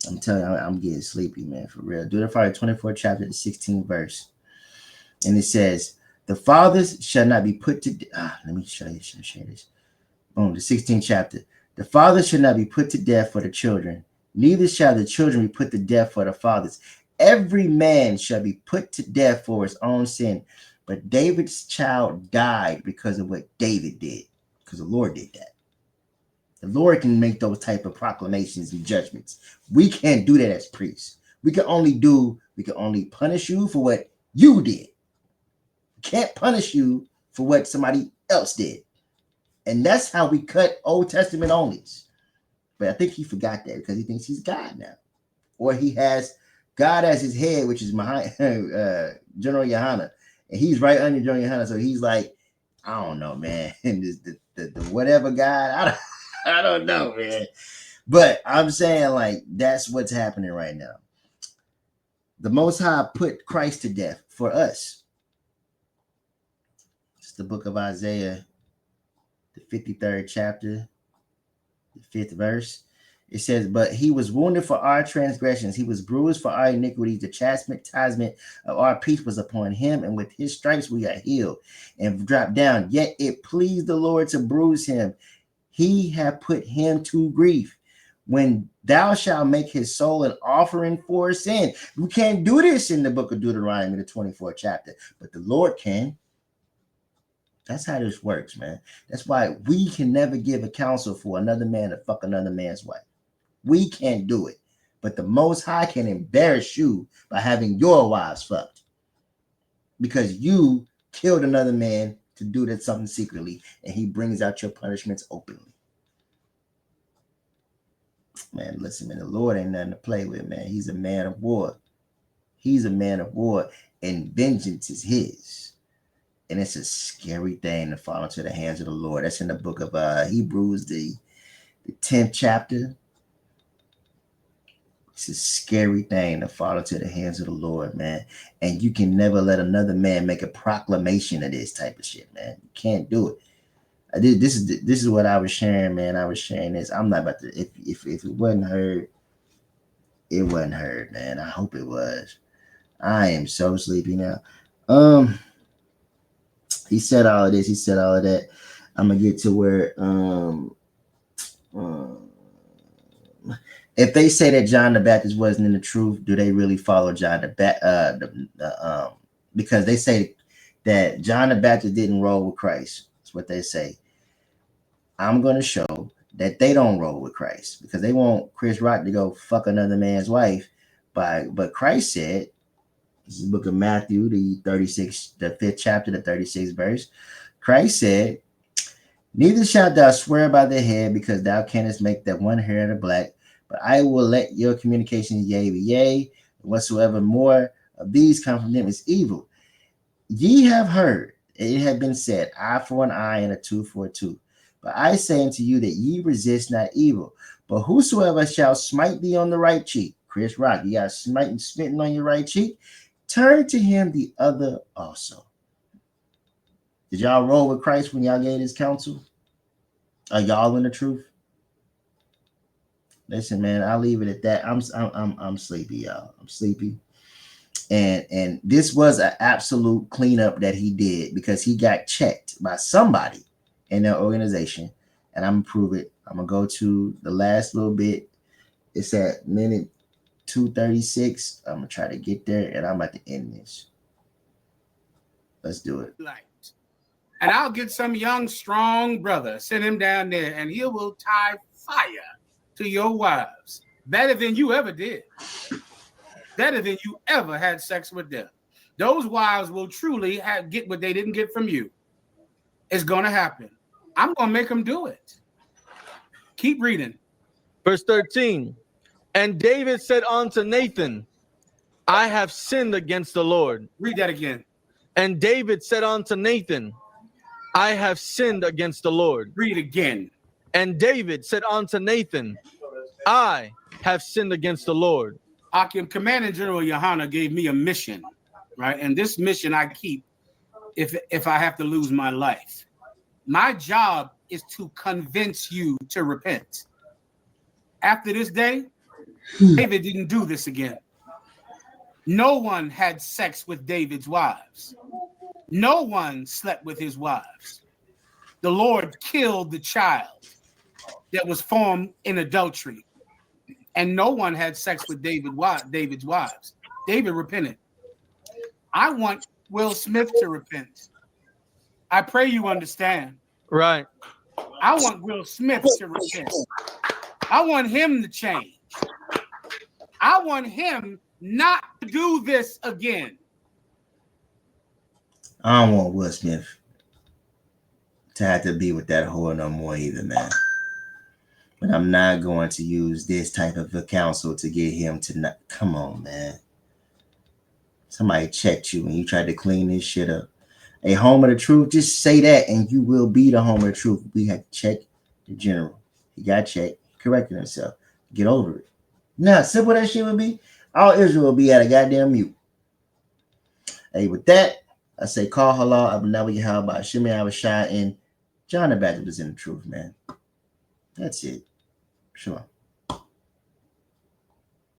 I'm telling you, I'm getting sleepy, man, for real. Deuteronomy 24th chapter, the 16th verse. And it says, the fathers shall not be put to let me show you, share this. Boom, the 16th chapter. The fathers shall not be put to death for the children, neither shall the children be put to death for the fathers. Every man shall be put to death for his own sin. But David's child died because of what David did, because the Lord did that. The Lord can make those type of proclamations and judgments. We can't do that as priests. We can only punish you for what you did. We can't punish you for what somebody else did. And that's how we cut Old Testament onlys. But I think he forgot that because he thinks he's God now. Or he has God as his head, which is General Yohana. And he's right under General Yohana. So he's like, I don't know, man. the whatever God, I don't know, man. But I'm saying, like, that's what's happening right now. The Most High put Christ to death for us. It's the book of Isaiah, the 53rd chapter, the 5th verse. It says, but he was wounded for our transgressions. He was bruised for our iniquities. The chastisement of our peace was upon him, and with his stripes we are healed. And dropped down. Yet it pleased the Lord to bruise him. He hath put him to grief. When thou shalt make his soul an offering for sin. We can't do this in the book of Deuteronomy, the 24th chapter, but the Lord can. That's how this works, man. That's why we can never give a counsel for another man to fuck another man's wife. We can't do it. But the Most High can embarrass you by having your wives fucked. Because you killed another man to do that something secretly, and he brings out your punishments openly. Man, listen, man, the Lord ain't nothing to play with, man. He's a man of war. He's a man of war, and vengeance is his. And it's a scary thing to fall into the hands of the Lord. That's in the book of Hebrews, the 10th chapter. It's a scary thing to fall into the hands of the Lord, man. And you can never let another man make a proclamation of this type of shit, man. You can't do it. This is what I was sharing, man. I was sharing this. I'm not about to. If it wasn't heard, it wasn't heard, man. I hope it was. I am so sleepy now. He said all of this. He said all of that. I'm gonna get to where if they say that John the Baptist wasn't in the truth, do they really follow John the Baptist? Because they say that John the Baptist didn't roll with Christ. That's what they say. I'm going to show that they don't roll with Christ because they want Chris Rock to go fuck another man's wife. But Christ said, this is the book of Matthew, the 5th chapter, the 36th verse. Christ said, neither shalt thou swear by the head, because thou canst make that one hair of black, but I will let your communications yea be yea, and whatsoever more of these come from them is evil. Ye have heard, it had been said, eye for an eye and a tooth for a tooth. But I say unto you that ye resist not evil. But whosoever shall smite thee on the right cheek, Chris Rock, you got smitten on your right cheek, turn to him the other also. Did y'all roll with Christ when y'all gave his counsel? Are y'all in the truth? Listen, man, I'll leave it at that. I'm sleepy, y'all. I'm sleepy. And this was an absolute cleanup that he did because he got checked by somebody in their organization. And I'm gonna prove it. I'm gonna go to the last little bit. It's at minute 2:36. I'm gonna try to get there, and I'm about to end this. Let's do it. And I'll get some young, strong brother, send him down there, and he will tie fire to your wives. Better than you ever did. Better than you ever had sex with them. Those wives will truly get what they didn't get from you. It's going to happen. I'm going to make them do it. Keep reading. Verse 13. And David said unto Nathan, I have sinned against the Lord. Read that again. And David said unto Nathan, I have sinned against the Lord. Read again. And David said unto Nathan, I have sinned against the Lord. Akim, Commander General Yohana gave me a mission, right? And this mission I keep if I have to lose my life. My job is to convince you to repent. After this day, David didn't do this again. No one had sex with David's wives. No one slept with his wives. The Lord killed the child that was formed in adultery. And no one had sex with David's wives. David repented. I want Will Smith to repent. I pray you understand. Right. I want Will Smith to repent. I want him to change. I want him not to do this again. I don't want Will Smith to have to be with that whore no more either, man. But I'm not going to use this type of a counsel to get him to not. Come on, man. Somebody checked you and you tried to clean this shit up. A home of the truth, just say that and you will be the home of the truth. We have to check the general. He got checked, corrected himself. Get over it. Now, simple that shit would be. All Israel will be at a goddamn mute. Hey, with that, I say call halal Abu Nabi Yahweh Shimei Abishai and John the Baptist is in the truth, man. That's it. Sure.